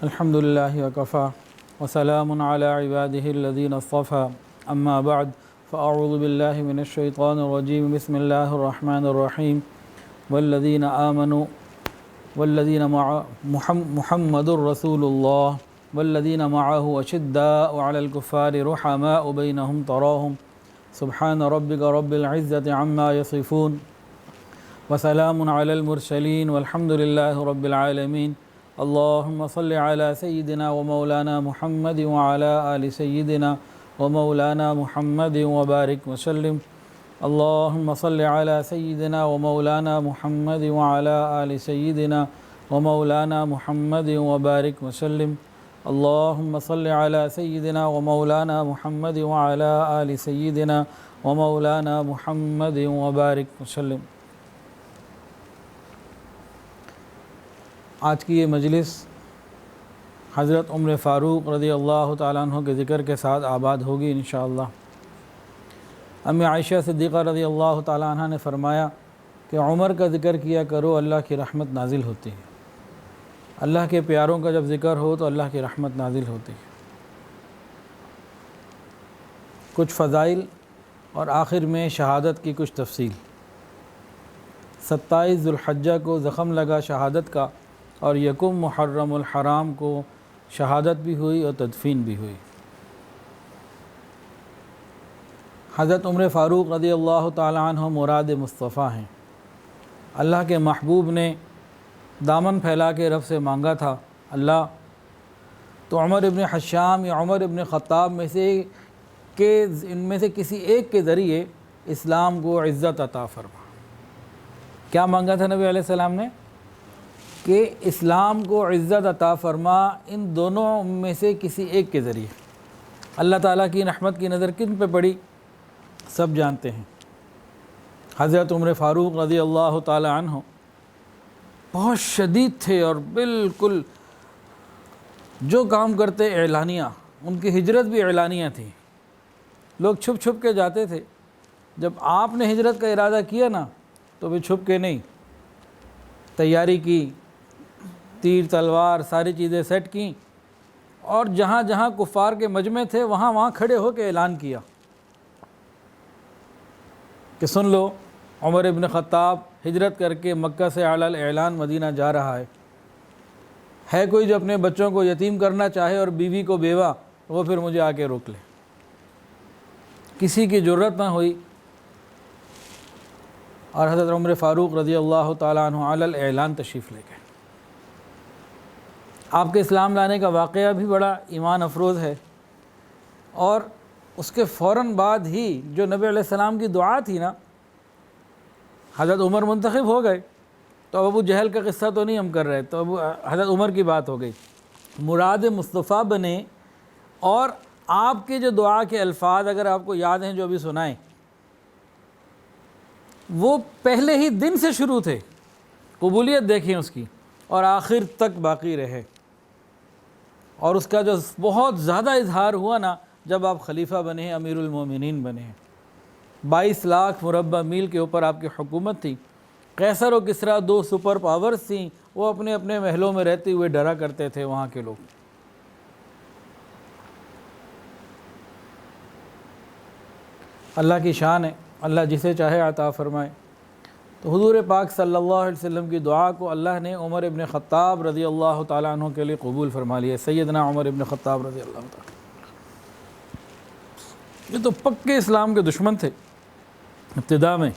الحمد لله وكفى وسلام على عباده الذين اصطفى أما بعد فأعوذ بالله من الشيطان الرجيم بسم الله الرحمن الرحيم والذين آمنوا والذين مع محمد رسول الله والذين معه أشداء على الكفار رحماء بينهم تراهم سبحان ربك رب العزة عما يصفون وسلام على المرسلين والحمد لله رب العالمين اللهم صل على سيدنا ومولانا محمد وعلى آل سيدنا ومولانا محمد وبارك وسلم اللهم صل على سيدنا ومولانا محمد وعلى آل سيدنا ومولانا محمد وبارك وسلم اللهم صل على سيدنا ومولانا محمد وعلى آل سيدنا ومولانا محمد وبارك وسلم۔ آج کی یہ مجلس حضرت عمر فاروق رضی اللہ تعالیٰ عنہ کے ذکر کے ساتھ آباد ہوگی انشاءاللہ۔ امی عائشہ صدیقہ رضی اللہ تعالیٰ عنہ نے فرمایا کہ عمر کا ذکر کیا کرو، اللہ کی رحمت نازل ہوتی ہے۔ اللہ کے پیاروں کا جب ذکر ہو تو اللہ کی رحمت نازل ہوتی ہے۔ کچھ فضائل اور آخر میں شہادت کی کچھ تفصیل۔ 27 ذوالحجہ کو زخم لگا شہادت کا، اور یکم محرم الحرام کو شہادت بھی ہوئی اور تدفین بھی ہوئی۔ حضرت عمر فاروق رضی اللہ تعالیٰ عنہ مراد مصطفیٰ ہیں۔ اللہ کے محبوب نے دامن پھیلا کے رب سے مانگا تھا، اللہ تو عمر ابن حشام یا عمر ابن خطاب میں سے ان میں سے کسی ایک کے ذریعے اسلام کو عزت عطا فرما۔ کیا مانگا تھا نبی علیہ السلام نے؟ کہ اسلام کو عزت عطا فرما ان دونوں میں سے کسی ایک کے ذریعے۔ اللہ تعالیٰ کی رحمت کی نظر کن پہ پڑی سب جانتے ہیں۔ حضرت عمر فاروق رضی اللہ تعالی عنہ بہت شدید تھے اور بالکل جو کام کرتے اعلانیہ، ان کی ہجرت بھی اعلانیہ تھی۔ لوگ چھپ چھپ کے جاتے تھے، جب آپ نے ہجرت کا ارادہ کیا نا تو بھی چھپ کے نہیں، تیاری کی، تیر تلوار ساری چیزیں سیٹ کیں، اور جہاں جہاں کفار کے مجمع تھے وہاں کھڑے ہو کے اعلان کیا کہ سن لو، عمر ابن خطاب ہجرت کر کے مکہ سے اعلی اعلان مدینہ جا رہا ہے کوئی جو اپنے بچوں کو یتیم کرنا چاہے اور بیوی کو بیوہ، وہ پھر مجھے آ کے روک لے۔ کسی کی جرت نہ ہوئی، اور حضرت عمر فاروق رضی اللہ تعالیٰ عنہ اعلی اعلان تشریف لے گئے۔ آپ کے اسلام لانے کا واقعہ بھی بڑا ایمان افروز ہے، اور اس کے فوراً بعد ہی جو نبی علیہ السلام کی دعا تھی نا، حضرت عمر منتخب ہو گئے۔ تو اب ابو جہل کا قصہ تو نہیں ہم کر رہے، تو اب حضرت عمر کی بات ہو گئی، مراد مصطفیٰ بنے، اور آپ کے جو دعا کے الفاظ اگر آپ کو یاد ہیں جو ابھی سنائیں، وہ پہلے ہی دن سے شروع تھے، قبولیت دیکھیں اس کی، اور آخر تک باقی رہے۔ اور اس کا جو بہت زیادہ اظہار ہوا نا جب آپ خلیفہ بنے ہیں، امیر المومنین بنے ہیں۔ 22 لاکھ مربع میل کے اوپر آپ کی حکومت تھی۔ قیصر و کسریٰ 2 سپر پاورز تھیں، وہ اپنے اپنے محلوں میں رہتے ہوئے ڈرا کرتے تھے وہاں کے لوگ۔ اللہ کی شان ہے، اللہ جسے چاہے عطا فرمائے۔ تو حضور پاک صلی اللہ علیہ وسلم کی دعا کو اللہ نے عمر ابن خطاب رضی اللہ تعالیٰ عنہ کے لیے قبول فرما لیا۔ سیدنا عمر ابن خطاب رضی اللہ تعالیٰ، یہ تو پکے اسلام کے دشمن تھے۔ ابتدا میں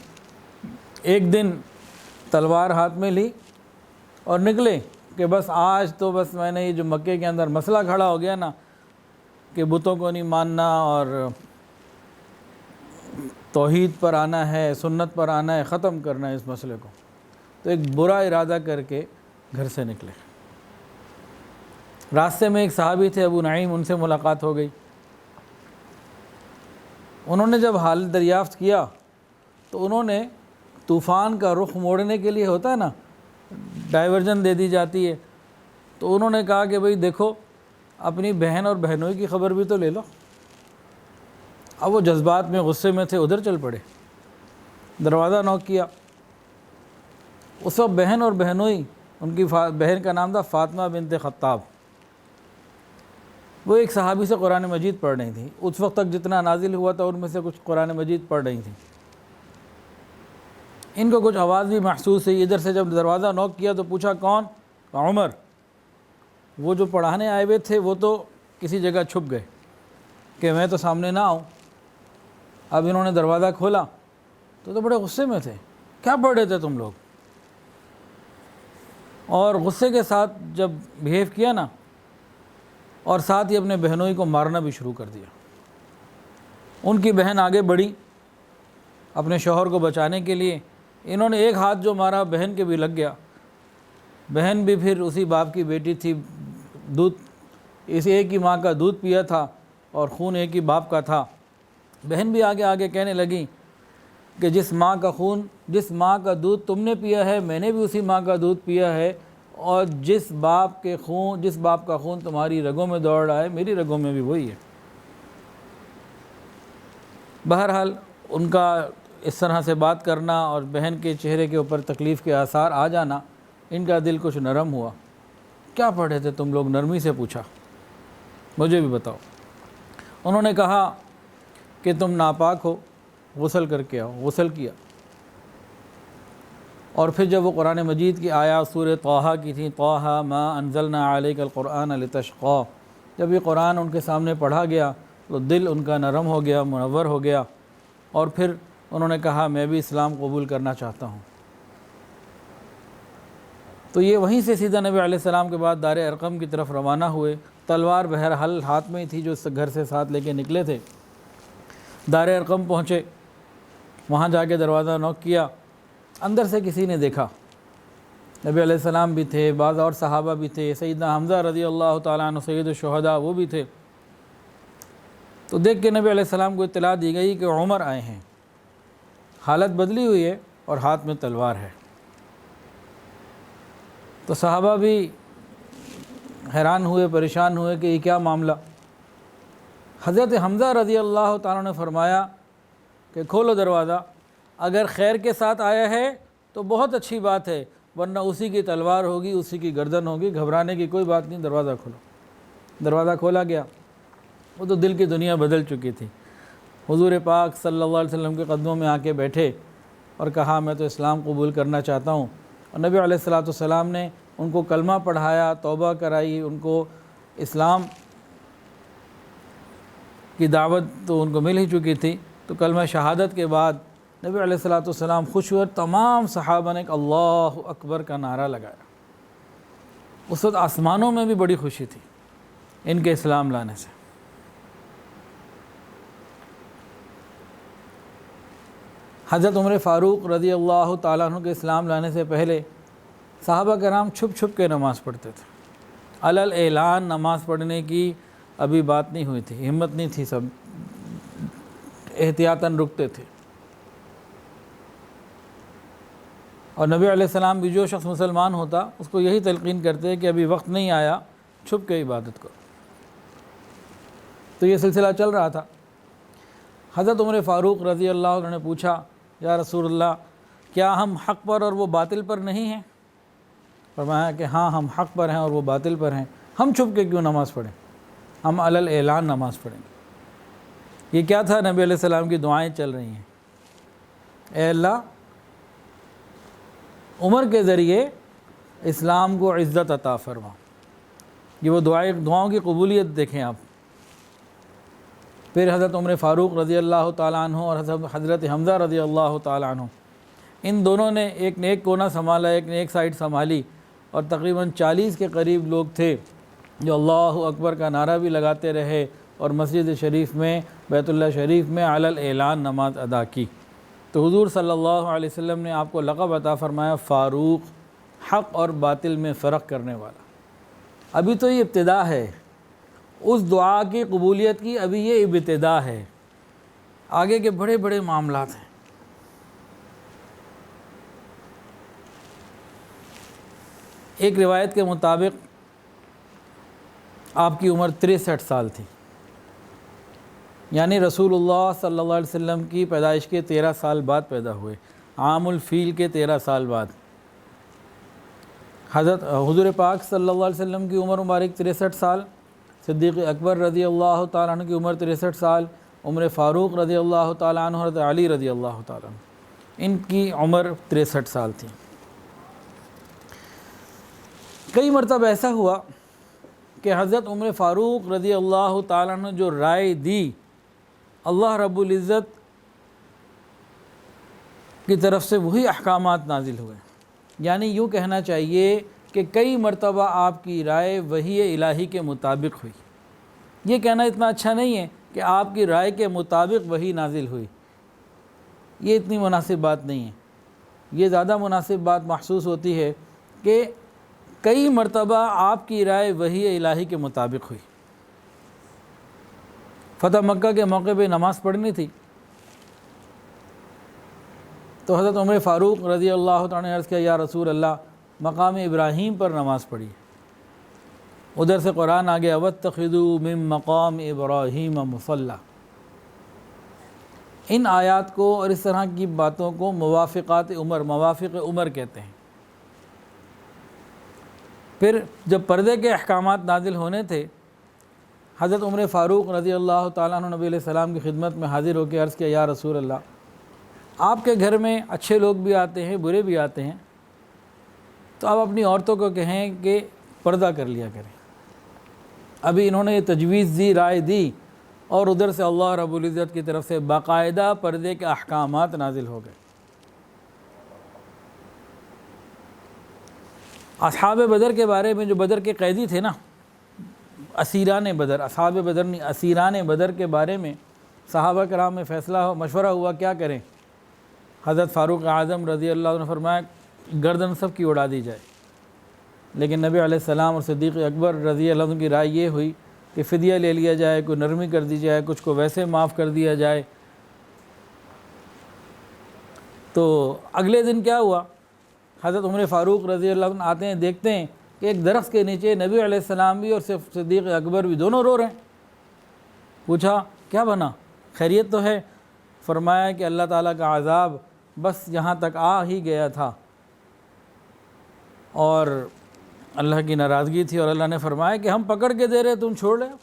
ایک دن تلوار ہاتھ میں لی اور نکلے کہ بس آج تو بس میں نے یہ جو مکے کے اندر مسئلہ کھڑا ہو گیا نا کہ بتوں کو نہیں ماننا اور توحید پر آنا ہے، سنت پر آنا ہے، ختم کرنا ہے اس مسئلے کو، تو ایک برا ارادہ کر کے گھر سے نکلے۔ راستے میں ایک صحابی تھے ابو نعیم، ان سے ملاقات ہو گئی۔ انہوں نے جب حال دریافت کیا تو انہوں نے طوفان کا رخ موڑنے کے لیے ہوتا ہے نا، ڈائیورژن دے دی جاتی ہے، تو انہوں نے کہا کہ بھئی دیکھو، اپنی بہن اور بہنوئی کی خبر بھی تو لے لو۔ اب وہ جذبات میں غصے میں تھے، ادھر چل پڑے، دروازہ نوک کیا۔ اس وقت بہن اور بہنوئی، ان کی بہن کا نام تھا فاطمہ بنت خطاب، وہ ایک صحابی سے قرآن مجید پڑھ رہی تھیں، اس وقت تک جتنا نازل ہوا تھا ان میں سے کچھ قرآن مجید پڑھ رہی تھیں۔ ان کو کچھ آواز بھی محسوس ہوئی، ادھر سے جب دروازہ نوک کیا تو پوچھا کون؟ عمر۔ وہ جو پڑھانے آئے ہوئے تھے وہ تو کسی جگہ چھپ گئے کہ میں تو سامنے نہ آؤں۔ اب انہوں نے دروازہ کھولا تو بڑے غصے میں تھے، کیا پڑھ رہے تھے تم لوگ؟ اور غصے کے ساتھ جب بیہیو کیا نا، اور ساتھ ہی اپنے بہنوئی کو مارنا بھی شروع کر دیا۔ ان کی بہن آگے بڑھی اپنے شوہر کو بچانے کے لیے، انہوں نے ایک ہاتھ جو مارا بہن کے بھی لگ گیا۔ بہن بھی پھر اسی باپ کی بیٹی تھی، اس ایک ہی ماں کا دودھ پیا تھا اور خون ایک ہی باپ کا تھا۔ بہن بھی آگے کہنے لگی کہ جس ماں کا دودھ تم نے پیا ہے میں نے بھی اسی ماں کا دودھ پیا ہے، اور جس باپ کا خون تمہاری رگوں میں دوڑ رہا ہے میری رگوں میں بھی وہی ہے۔ بہرحال ان کا اس طرح سے بات کرنا اور بہن کے چہرے کے اوپر تکلیف کے آثار آ جانا، ان کا دل کچھ نرم ہوا۔ کیا پڑھے تھے تم لوگ؟ نرمی سے پوچھا، مجھے بھی بتاؤ۔ انہوں نے کہا کہ تم ناپاک ہو، غسل کر کے آؤ۔ غسل کیا، اور پھر جب وہ قرآن مجید کی آیات سورہ طٰہٰ کی تھیں، طٰہٰ ما انزلنا علیک القرآن لتشقیٰ، جب یہ قرآن ان کے سامنے پڑھا گیا تو دل ان کا نرم ہو گیا، منور ہو گیا، اور پھر انہوں نے کہا میں بھی اسلام قبول کرنا چاہتا ہوں۔ تو یہ وہیں سے سیدھا نبی علیہ السلام کے بعد دار ارقم کی طرف روانہ ہوئے۔ تلوار بہرحال ہاتھ میں ہی تھی جو گھر سے ساتھ لے کے نکلے تھے۔ دار ارقم پہنچے، وہاں جا کے دروازہ نوک کیا، اندر سے کسی نے دیکھا۔ نبی علیہ السلام بھی تھے، بعض اور صحابہ بھی تھے، سیدنا حمزہ رضی اللہ تعالیٰ عنہ سید الشہداء وہ بھی تھے۔ تو دیکھ کے نبی علیہ السلام کو اطلاع دی گئی کہ عمر آئے ہیں، حالت بدلی ہوئی ہے اور ہاتھ میں تلوار ہے۔ تو صحابہ بھی حیران ہوئے، پریشان ہوئے کہ یہ کیا معاملہ۔ حضرت حمزہ رضی اللہ تعالیٰ نے فرمایا کہ کھولو دروازہ، اگر خیر کے ساتھ آیا ہے تو بہت اچھی بات ہے، ورنہ اسی کی تلوار ہوگی، اسی کی گردن ہوگی، گھبرانے کی کوئی بات نہیں، دروازہ کھولو۔ دروازہ کھولا گیا، وہ تو دل کی دنیا بدل چکی تھی۔ حضور پاک صلی اللہ علیہ وسلم کے قدموں میں آ کے بیٹھے اور کہا میں تو اسلام قبول کرنا چاہتا ہوں، اور نبی علیہ السلام نے ان کو کلمہ پڑھایا، توبہ کرائی، ان کو اسلام کی دعوت تو ان کو مل ہی چکی تھی۔ تو کلمہ شہادت کے بعد نبی علیہ السلام خوش ہوئے، تمام صحابہ نے اللہ اکبر کا نعرہ لگایا۔ اس وقت آسمانوں میں بھی بڑی خوشی تھی ان کے اسلام لانے سے۔ حضرت عمر فاروق رضی اللہ تعالیٰ عنہ کے اسلام لانے سے پہلے صحابہ کرام چھپ چھپ کے نماز پڑھتے تھے۔ علل اعلان نماز پڑھنے کی ابھی بات نہیں ہوئی تھی، ہمت نہیں تھی، سب احتیاطاً رکتے تھے۔ اور نبی علیہ السلام بھی جو شخص مسلمان ہوتا اس کو یہی تلقین کرتے کہ ابھی وقت نہیں آیا، چھپ کے عبادت کرو۔ تو یہ سلسلہ چل رہا تھا۔ حضرت عمر فاروق رضی اللہ عنہ نے پوچھا یا رسول اللہ کیا ہم حق پر اور وہ باطل پر نہیں ہیں؟ فرمایا کہ ہاں ہم حق پر ہیں اور وہ باطل پر ہیں، ہم چھپ کے کیوں نماز پڑھیں، ہم علل اعلان نماز پڑھیں گے۔ یہ کیا تھا؟ نبی علیہ السلام کی دعائیں چل رہی ہیں، اے اللہ عمر کے ذریعے اسلام کو عزت عطا فرما۔ یہ وہ دعاؤں کی قبولیت دیکھیں آپ۔ پھر حضرت عمر فاروق رضی اللہ تعالیٰ عنہ اور حضرت حمزہ رضی اللہ تعالیٰ عنہ، ان دونوں نے ایک نے ایک کونا سنبھالا، ایک نے ایک سائڈ سنبھالی، اور تقریباً 40 کے قریب لوگ تھے جو اللہ اکبر کا نعرہ بھی لگاتے رہے اور مسجد شریف میں، بیت اللہ شریف میں علل اعلان نماز ادا کی۔ تو حضور صلی اللہ علیہ وسلم نے آپ کو لقب عطا فرمایا فاروق، حق اور باطل میں فرق کرنے والا۔ ابھی تو یہ ابتدا ہے اس دعا کی قبولیت کی، ابھی یہ ابتدا ہے، آگے کے بڑے بڑے معاملات ہیں۔ ایک روایت کے مطابق آپ کی عمر 63 سال تھی، یعنی رسول اللہ صلی اللہ علیہ وسلم کی پیدائش کے 13 سال بعد پیدا ہوئے، عام الفیل کے 13 سال بعد۔ حضور پاک صلی اللہ علیہ وسلم کی عمر مبارک 63 سال، صدیق اکبر رضی اللہ تعالیٰ عنہ کی عمر 63 سال، عمر فاروق رضی اللہ تعالیٰ عنہ، حضرت علی رضی اللہ تعالیٰ عنہ، ان کی عمر 63 سال تھی۔ کئی مرتبہ ایسا ہوا کہ حضرت عمر فاروق رضی اللہ تعالیٰ عنہ جو رائے دی، اللہ رب العزت کی طرف سے وہی احکامات نازل ہوئے۔ یعنی یوں کہنا چاہیے کہ کئی مرتبہ آپ کی رائے وحی الہی کے مطابق ہوئی۔ یہ کہنا اتنا اچھا نہیں ہے کہ آپ کی رائے کے مطابق وحی نازل ہوئی، یہ اتنی مناسب بات نہیں ہے۔ یہ زیادہ مناسب بات محسوس ہوتی ہے کہ کئی مرتبہ آپ کی رائے وحی الہی کے مطابق ہوئی۔ فتح مکہ کے موقع پہ نماز پڑھنی تھی تو حضرت عمر فاروق رضی اللہ تعالیٰ نے عرض کیا، یا رسول اللہ، مقام ابراہیم پر نماز پڑھی۔ ادھر سے قرآن آ گیا، وَاتَّخِذُوا مِن مَقَامِ إِبْرَاهِيمَ مُصَلًّى۔ ان آیات کو اور اس طرح کی باتوں کو موافق عمر کہتے ہیں۔ پھر جب پردے کے احکامات نازل ہونے تھے، حضرت عمر فاروق رضی اللہ تعالیٰ عنہ نبی علیہ السلام کی خدمت میں حاضر ہو کے عرض کیا، یا رسول اللہ، آپ کے گھر میں اچھے لوگ بھی آتے ہیں، برے بھی آتے ہیں، تو آپ اپنی عورتوں کو کہیں کہ پردہ کر لیا کریں۔ ابھی انہوں نے یہ تجویز دی، رائے دی، اور ادھر سے اللہ رب العزت کی طرف سے باقاعدہ پردے کے احکامات نازل ہو گئے۔ اصحاب بدر کے بارے میں، جو بدر کے قیدی تھے نا، اسیران بدر، اصحاب بدر نہیں، اسیران بدر کے بارے میں صحابہ کرام میں مشورہ ہوا کیا کریں۔ حضرت فاروق اعظم رضی اللہ عنہ نے فرمایا گردن سب کی اڑا دی جائے، لیکن نبی علیہ السلام اور صدیق اکبر رضی اللہ عنہ کی رائے یہ ہوئی کہ فدیہ لے لیا جائے، کوئی نرمی کر دی جائے، کچھ کو ویسے معاف کر دیا جائے۔ تو اگلے دن کیا ہوا، حضرت عمر فاروق رضی اللہ عنہ آتے ہیں، دیکھتے ہیں کہ ایک درخت کے نیچے نبی علیہ السلام بھی اور صدیق اکبر بھی دونوں رو رہے ہیں۔ پوچھا کیا بنا، خیریت تو ہے؟ فرمایا کہ اللہ تعالیٰ کا عذاب بس یہاں تک آ ہی گیا تھا اور اللہ کی ناراضگی تھی، اور اللہ نے فرمایا کہ ہم پکڑ کے دے رہے تم چھوڑ رہے ہو،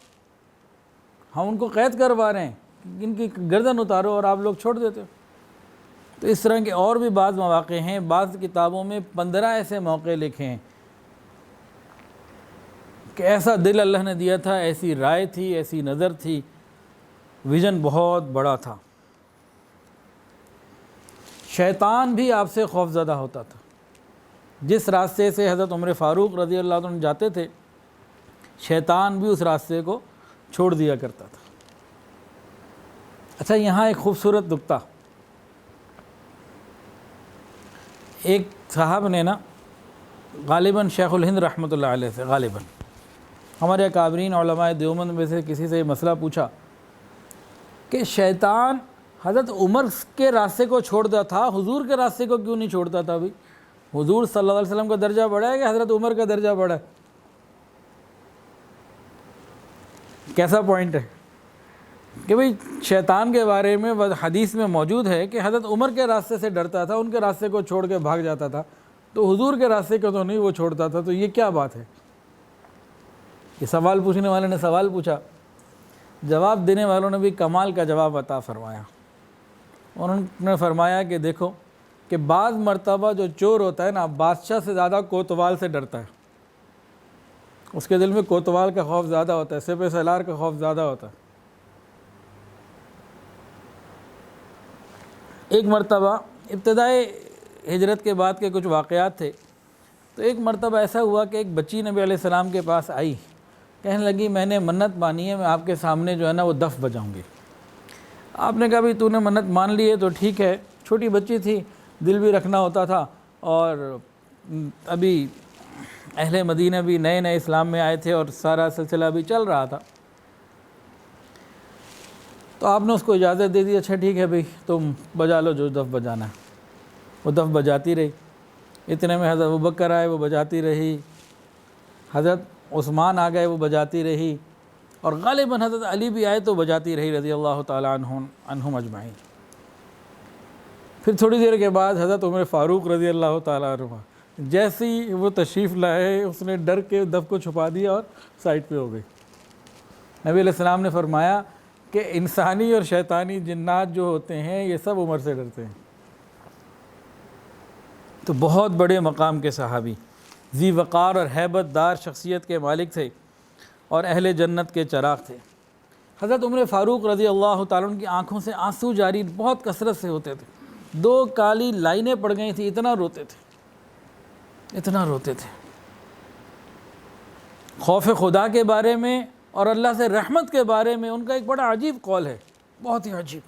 ہم ان کو قید کروا رہے ہیں، ان کی گردن اتارو اور آپ لوگ چھوڑ دیتے ہو۔ تو اس طرح کے اور بھی بعض مواقع ہیں، بعض کتابوں میں 15 ایسے موقع لکھے ہیں کہ ایسا دل اللہ نے دیا تھا، ایسی رائے تھی، ایسی نظر تھی، ویژن بہت بڑا تھا۔ شیطان بھی آپ سے خوف زدہ ہوتا تھا۔ جس راستے سے حضرت عمر فاروق رضی اللہ عنہ جاتے تھے، شیطان بھی اس راستے کو چھوڑ دیا کرتا تھا۔ اچھا، یہاں ایک خوبصورت نکتہ، ایک صاحب نے نا غالباً شیخ الہند رحمۃ اللہ علیہ سے، غالباً ہمارے اکابرین علماء دیوبند میں سے کسی سے یہ مسئلہ پوچھا کہ شیطان حضرت عمر کے راستے کو چھوڑتا تھا، حضور کے راستے کو کیوں نہیں چھوڑتا تھا؟ بھی حضور صلی اللہ علیہ وسلم کا درجہ بڑھا ہے کہ حضرت عمر کا درجہ بڑھا ہے؟ کیسا پوائنٹ ہے کہ بھئی شیطان کے بارے میں حدیث میں موجود ہے کہ حضرت عمر کے راستے سے ڈرتا تھا، ان کے راستے کو چھوڑ کے بھاگ جاتا تھا، تو حضور کے راستے کو تو نہیں وہ چھوڑتا تھا، تو یہ کیا بات ہے؟ یہ سوال پوچھنے والے نے سوال پوچھا، جواب دینے والوں نے بھی کمال کا جواب عطا فرمایا۔ انہوں نے فرمایا کہ دیکھو کہ بعض مرتبہ جو چور ہوتا ہے نا، بادشاہ سے زیادہ کوتوال سے ڈرتا ہے، اس کے دل میں کوتوال کا خوف زیادہ ہوتا ہے، سپہ سالار کا خوف زیادہ ہوتا ہے۔ ایک مرتبہ ابتدائے ہجرت کے بعد کے کچھ واقعات تھے، تو ایک مرتبہ ایسا ہوا کہ ایک بچی نبی علیہ السلام کے پاس آئی، کہنے لگی میں نے منت مانی ہے، میں آپ کے سامنے جو ہے نا وہ دف بجاؤں گی۔ آپ نے کہا بھی تو نے منت مان لی ہے تو ٹھیک ہے، چھوٹی بچی تھی، دل بھی رکھنا ہوتا تھا، اور ابھی اہل مدینہ بھی نئے نئے اسلام میں آئے تھے اور سارا سلسلہ بھی چل رہا تھا۔ تو آپ نے اس کو اجازت دے دی، اچھا ٹھیک ہے بھئی تم بجا لو جو دف بجانا ہے۔ وہ دف بجاتی رہی، اتنے میں حضرت ابوبکر آئے، وہ بجاتی رہی، حضرت عثمان آ گئے، وہ بجاتی رہی، اور غالباً حضرت علی بھی آئے تو بجاتی رہی رضی اللہ تعالیٰ عنہم اجمعین۔ پھر تھوڑی دیر کے بعد حضرت عمر فاروق رضی اللہ تعالیٰ عنہ جیسی وہ تشریف لائے، اس نے ڈر کے دف کو چھپا دیا اور سائڈ پہ ہو گئی۔ نبی علیہ السلام نے فرمایا کہ انسانی اور شیطانی جنات جو ہوتے ہیں یہ سب عمر سے ڈرتے ہیں۔ تو بہت بڑے مقام کے صحابی، ذی وقار اور ہیبت دار شخصیت کے مالک تھے اور اہل جنت کے چراغ تھے۔ حضرت عمر فاروق رضی اللہ تعالیٰ عنہ کی آنکھوں سے آنسو جاری بہت کثرت سے ہوتے تھے، 2 کالی لائنیں پڑ گئی تھیں، اتنا روتے تھے، اتنا روتے تھے۔ خوف خدا کے بارے میں اور اللہ سے رحمت کے بارے میں ان کا ایک بڑا عجیب قول ہے، بہت ہی عجیب۔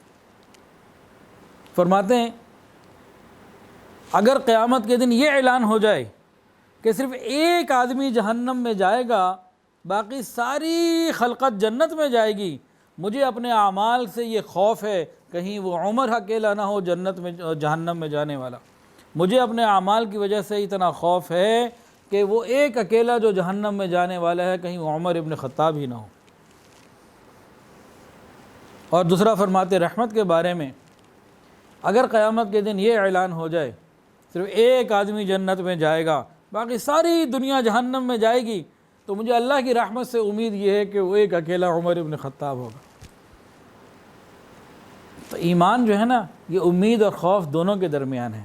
فرماتے ہیں اگر قیامت کے دن یہ اعلان ہو جائے کہ صرف ایک آدمی جہنم میں جائے گا، باقی ساری خلقت جنت میں جائے گی، مجھے اپنے اعمال سے یہ خوف ہے کہیں وہ عمر اکیلا نہ ہو جنت میں جہنم میں جانے والا۔ مجھے اپنے اعمال کی وجہ سے اتنا خوف ہے کہ وہ ایک اکیلا جو جہنم میں جانے والا ہے کہیں وہ عمر ابن خطاب ہی نہ ہو۔ اور دوسرا فرماتے رحمت کے بارے میں، اگر قیامت کے دن یہ اعلان ہو جائے صرف ایک آدمی جنت میں جائے گا، باقی ساری دنیا جہنم میں جائے گی، تو مجھے اللہ کی رحمت سے امید یہ ہے کہ وہ ایک اکیلا عمر ابن خطاب ہوگا۔ تو ایمان جو ہے نا، یہ امید اور خوف دونوں کے درمیان ہے۔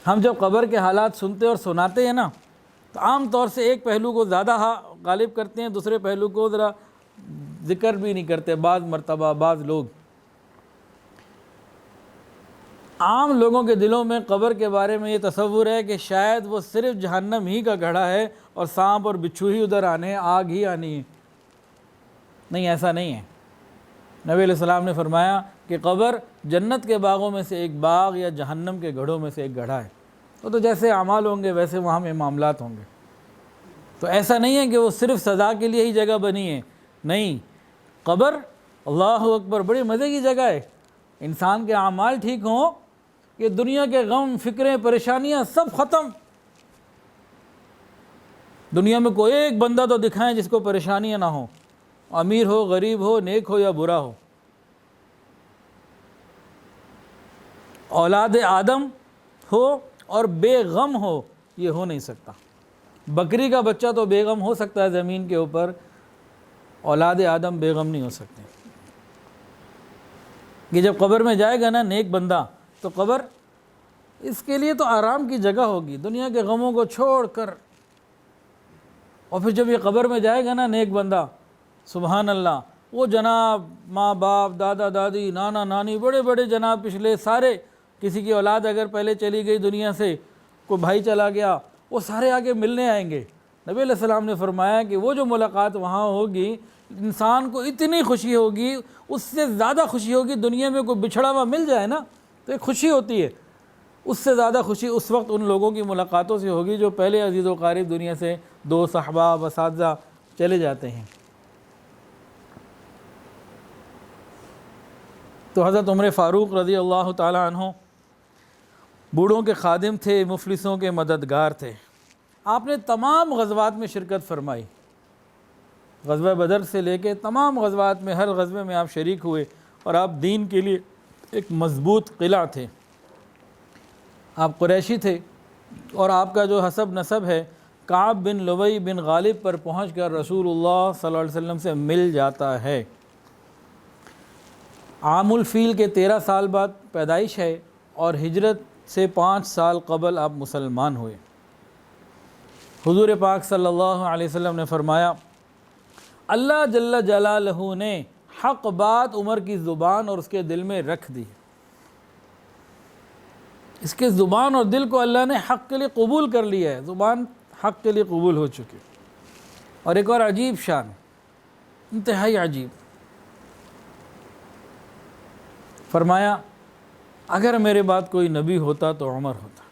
ہم جب قبر کے حالات سنتے اور سناتے ہیں نا، تو عام طور سے ایک پہلو کو زیادہ غالب کرتے ہیں، دوسرے پہلو کو ذرا ذکر بھی نہیں کرتے۔ بعض مرتبہ بعض لوگ، عام لوگوں کے دلوں میں قبر کے بارے میں یہ تصور ہے کہ شاید وہ صرف جہنم ہی کا گڑھا ہے اور سانپ اور بچھو ہی ادھر آنے ہیں، آگ ہی آنی ہے۔ نہیں، ایسا نہیں ہے۔ نبی علیہ السلام نے فرمایا کہ قبر جنت کے باغوں میں سے ایک باغ یا جہنم کے گڑھوں میں سے ایک گڑھا ہے۔ وہ تو جیسے اعمال ہوں گے ویسے وہاں میں معاملات ہوں گے۔ تو ایسا نہیں ہے کہ وہ صرف سزا کے لیے ہی جگہ بنی ہے، نہیں، قبر اللہ اکبر بڑی مزے کی جگہ ہے۔ انسان کے اعمال ٹھیک ہوں، یہ دنیا کے غم، فکریں، پریشانیاں سب ختم۔ دنیا میں کوئی ایک بندہ تو دکھائیں جس کو پریشانیاں نہ ہوں، امیر ہو، غریب ہو، نیک ہو یا برا ہو۔ اولاد آدم ہو اور بے غم ہو، یہ ہو نہیں سکتا۔ بکری کا بچہ تو بے غم ہو سکتا ہے زمین کے اوپر، اولاد آدم بے غم نہیں ہو سکتے۔ کہ جب قبر میں جائے گا نا نیک بندہ، تو قبر اس کے لیے تو آرام کی جگہ ہوگی، دنیا کے غموں کو چھوڑ کر۔ اور پھر جب یہ قبر میں جائے گا نا نیک بندہ، سبحان اللہ، وہ جناب ماں باپ، دادا دادی، نانا نانی، بڑے بڑے جناب پچھلے سارے، کسی کی اولاد اگر پہلے چلی گئی دنیا سے، کوئی بھائی چلا گیا، وہ سارے آگے ملنے آئیں گے۔ نبی علیہ السلام نے فرمایا کہ وہ جو ملاقات وہاں ہوگی، انسان کو اتنی خوشی ہوگی، اس سے زیادہ خوشی ہوگی دنیا میں کوئی بچھڑا ہوا مل جائے نا تو ایک خوشی ہوتی ہے، اس سے زیادہ خوشی اس وقت ان لوگوں کی ملاقاتوں سے ہوگی جو پہلے عزیز و قریب دنیا سے دوست، احباب، اساتذہ چلے جاتے ہیں۔ تو حضرت عمر فاروق رضی اللہ تعالی عنہ بوڑھوں کے خادم تھے، مفلسوں کے مددگار تھے۔ آپ نے تمام غزوات میں شرکت فرمائی، غزوہ بدر سے لے کے تمام غزوات میں، ہر غزوے میں آپ شریک ہوئے، اور آپ دین کے لیے ایک مضبوط قلعہ تھے۔ آپ قریشی تھے، اور آپ کا جو حسب نسب ہے کعب بن لبی بن غالب پر پہنچ کر رسول اللہ صلی اللہ علیہ وسلم سے مل جاتا ہے۔ عام الفیل کے 13 سال بعد پیدائش ہے، اور ہجرت سے 5 سال قبل آپ مسلمان ہوئے۔ حضور پاک صلی اللہ علیہ وسلم نے فرمایا، اللہ جل جلالہ نے حق بات عمر کی زبان اور اس کے دل میں رکھ دی۔ اس کے زبان اور دل کو اللہ نے حق کے لیے قبول کر لیا ہے، زبان حق کے لیے قبول ہو چکی۔ اور ایک اور عجیب شان، انتہائی عجیب، فرمایا اگر میرے بعد کوئی نبی ہوتا تو عمر ہوتا۔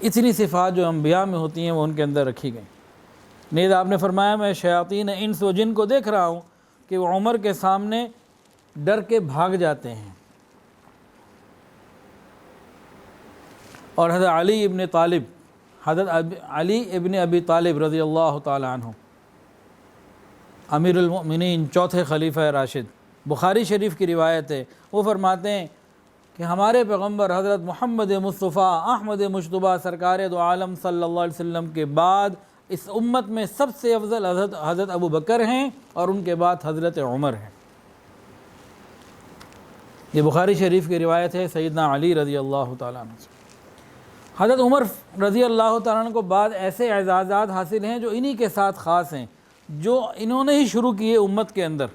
اتنی صفات جو انبیاء میں ہوتی ہیں وہ ان کے اندر رکھی گئیں۔ نیز آپ نے فرمایا میں شیاطین انس و جن کو دیکھ رہا ہوں کہ وہ عمر کے سامنے ڈر کے بھاگ جاتے ہیں۔ اور حضرت علی ابن طالب، حضرت علی ابن ابی طالب رضی اللہ تعالی عنہ، امیر المؤمنین، چوتھے خلیفہ راشد، بخاری شریف کی روایت ہے، وہ فرماتے ہیں کہ ہمارے پیغمبر حضرت محمد مصطفیٰ احمد مجتبیٰ سرکار دو عالم صلی اللہ علیہ وسلم کے بعد اس امت میں سب سے افضل حضرت ابو بکر ہیں اور ان کے بعد حضرت عمر ہیں۔ یہ بخاری شریف کی روایت ہے سیدنا علی رضی اللہ تعالیٰ عنہ سے۔ حضرت عمر رضی اللہ تعالیٰ عنہ کو بعد ایسے اعزازات حاصل ہیں جو انہی کے ساتھ خاص ہیں، جو انہوں نے ہی شروع کیے امت کے اندر،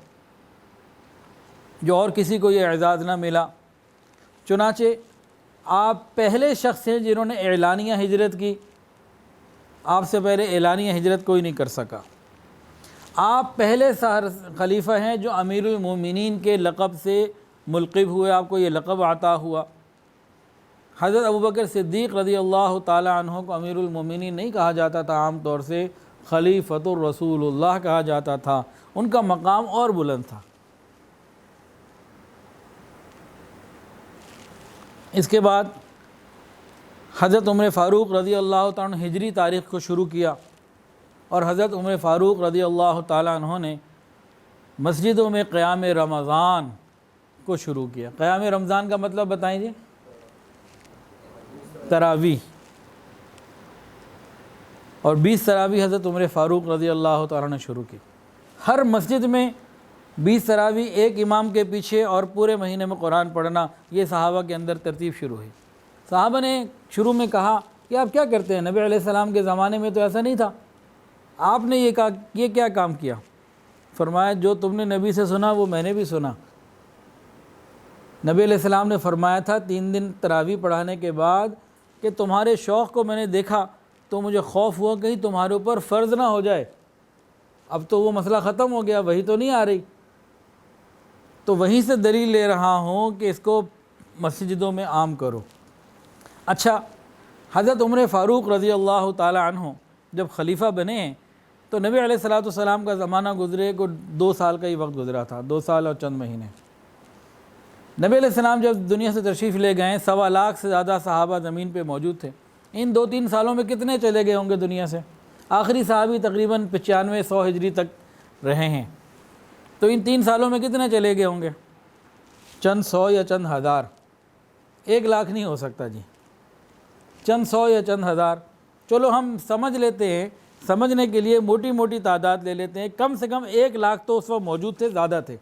جو اور کسی کو یہ اعزاز نہ ملا۔ چنانچہ آپ پہلے شخص ہیں جنہوں نے اعلانیہ ہجرت کی، آپ سے پہلے اعلانیہ ہجرت کوئی نہیں کر سکا۔ آپ پہلے خلیفہ ہیں جو امیر المومنین کے لقب سے ملقب ہوئے، آپ کو یہ لقب عطا ہوا۔ حضرت ابوبکر صدیق رضی اللہ تعالیٰ عنہ کو امیر المومنین نہیں کہا جاتا تھا، عام طور سے خلیفۃ الرسول اللہ کہا جاتا تھا، ان کا مقام اور بلند تھا۔ اس کے بعد حضرت عمر فاروق رضی اللہ تعالیٰ عنہ ہجری تاریخ کو شروع کیا، اور حضرت عمر فاروق رضی اللہ تعالیٰ عنہ نے مسجدوں میں قیام رمضان کو شروع کیا۔ قیام رمضان کا مطلب بتائیں جی؟ تراویح، اور 20 تراویح حضرت عمر فاروق رضی اللہ تعالیٰ نے شروع کی۔ ہر مسجد میں 20 تراویح ایک امام کے پیچھے، اور پورے مہینے میں قرآن پڑھنا، یہ صحابہ کے اندر ترتیب شروع ہوئی۔ صحابہ نے شروع میں کہا کہ آپ کیا کرتے ہیں؟ نبی علیہ السلام کے زمانے میں تو ایسا نہیں تھا، آپ نے یہ کہا یہ کیا کام کیا؟ فرمایا جو تم نے نبی سے سنا وہ میں نے بھی سنا۔ نبی علیہ السلام نے فرمایا تھا 3 دن تراویح پڑھانے کے بعد کہ تمہارے شوق کو میں نے دیکھا تو مجھے خوف ہوا کہیں تمہارے اوپر فرض نہ ہو جائے۔ اب تو وہ مسئلہ ختم ہو گیا، وہی تو نہیں آ رہی، تو وہیں سے دلیل لے رہا ہوں کہ اس کو مسجدوں میں عام کرو۔ اچھا، حضرت عمر فاروق رضی اللہ تعالی عنہ جب خلیفہ بنے ہیں تو نبی علیہ السلام کا زمانہ گزرے کو 2 سال کا ہی وقت گزرا تھا، 2 سال اور چند مہینے۔ نبی علیہ السلام جب دنیا سے تشریف لے گئے، 1.25 لاکھ سے زیادہ صحابہ زمین پہ موجود تھے۔ ان 2-3 سالوں میں کتنے چلے گئے ہوں گے دنیا سے؟ آخری صحابی تقریباً 95-100 ہجری تک رہے ہیں، تو ان 3 سالوں میں کتنے چلے گئے ہوں گے؟ چند 100 یا چند ہزار، 1 لاکھ نہیں ہو سکتا جی، چند 100 یا چند ہزار۔ چلو ہم سمجھ لیتے ہیں، سمجھنے کے لیے موٹی موٹی تعداد لے لیتے ہیں، کم سے کم 1 لاکھ تو اس وقت موجود تھے، زیادہ تھے۔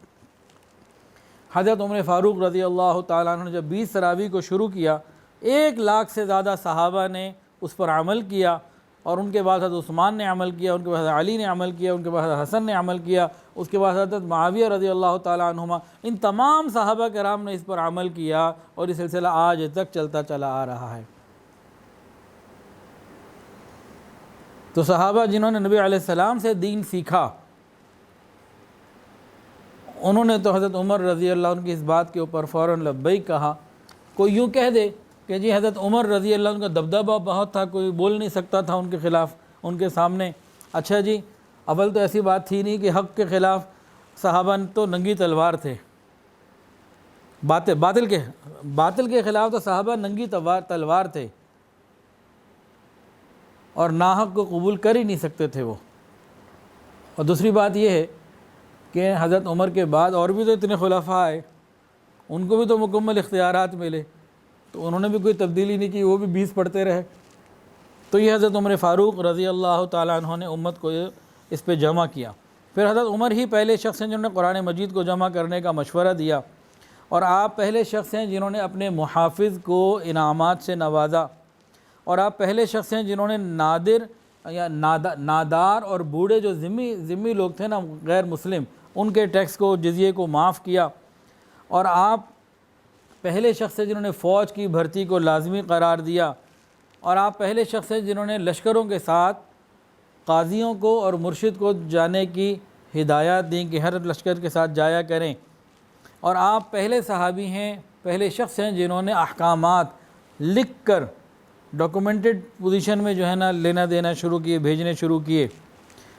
حضرت عمر فاروق رضی اللہ تعالیٰ عنہ نے جب 20 تراویح کو شروع کیا، 1 لاکھ سے زیادہ صحابہ نے اس پر عمل کیا، اور ان کے بعد حضرت عثمان نے عمل کیا، ان کے بعد حضرت علی نے عمل کیا، ان کے بعد حضرت حسن نے عمل کیا، اس کے بعد حضرت معاویہ رضی اللہ تعالیٰ عنہما، ان تمام صحابہ کرام نے اس پر عمل کیا، اور یہ سلسلہ آج تک چلتا چلا آ رہا ہے۔ تو صحابہ جنہوں نے نبی علیہ السلام سے دین سیکھا، انہوں نے تو حضرت عمر رضی اللہ عنہ کی اس بات کے اوپر فوراً لبیک کہا۔ کوئی یوں کہہ دے کہ جی حضرت عمر رضی اللہ عنہ کا دبدبہ بہت تھا، کوئی بول نہیں سکتا تھا ان کے خلاف، ان کے سامنے۔ اچھا جی، اول تو ایسی بات تھی نہیں کہ حق کے خلاف صحابہ تو ننگی تلوار تھے، باطل کے خلاف تو صحابہ ننگی تلوار تھے، اور ناحق کو قبول کر ہی نہیں سکتے تھے وہ۔ اور دوسری بات یہ ہے کہ حضرت عمر کے بعد اور بھی تو اتنے خلفاء آئے، ان کو بھی تو مکمل اختیارات ملے، تو انہوں نے بھی کوئی تبدیلی نہیں کی، وہ بھی 20 پڑھتے رہے۔ تو یہ حضرت عمر فاروق رضی اللہ تعالیٰ عنہ نے امت کو اس پہ جمع کیا۔ پھر حضرت عمر ہی پہلے شخص ہیں جنہوں نے قرآن مجید کو جمع کرنے کا مشورہ دیا، اور آپ پہلے شخص ہیں جنہوں نے اپنے محافظ کو انعامات سے نوازا، اور آپ پہلے شخص ہیں جنہوں نے نادر یا نادار اور بوڑھے جو ذمی لوگ تھے نا، غیر مسلم، ان کے ٹیکس کو، جزیے کو معاف کیا، اور آپ پہلے شخص ہیں جنہوں نے فوج کی بھرتی کو لازمی قرار دیا، اور آپ پہلے شخص ہیں جنہوں نے لشکروں کے ساتھ قاضیوں کو اور مرشد کو جانے کی ہدایات دیں کہ ہر لشکر کے ساتھ جایا کریں، اور آپ پہلے صحابی ہیں، پہلے شخص ہیں جنہوں نے احکامات لکھ کر ڈاکومنٹڈ پوزیشن میں جو ہے نا لینا دینا شروع کیے، بھیجنے شروع کیے،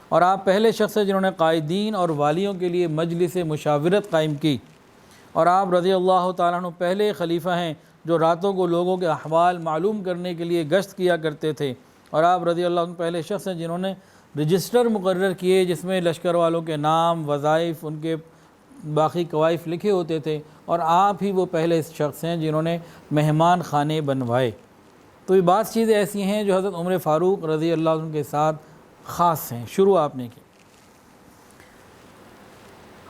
اور آپ پہلے شخص ہیں جنہوں نے قائدین اور والیوں کے لیے مجلس مشاورت قائم کی، اور آپ رضی اللہ تعالیٰ عنہ پہلے خلیفہ ہیں جو راتوں کو لوگوں کے احوال معلوم کرنے کے لیے گشت کیا کرتے تھے، اور آپ رضی اللہ عنہ پہلے شخص ہیں جنہوں نے رجسٹر مقرر کیے جس میں لشکر والوں کے نام، وظائف، ان کے باقی کوائف لکھے ہوتے تھے، اور آپ ہی وہ پہلے شخص ہیں جنہوں نے مہمان خانے بنوائے۔ تو یہ بعض چیزیں ایسی ہیں جو حضرت عمر فاروق رضی اللہ عنہ کے ساتھ خاص ہیں، شروع آپ نے کی۔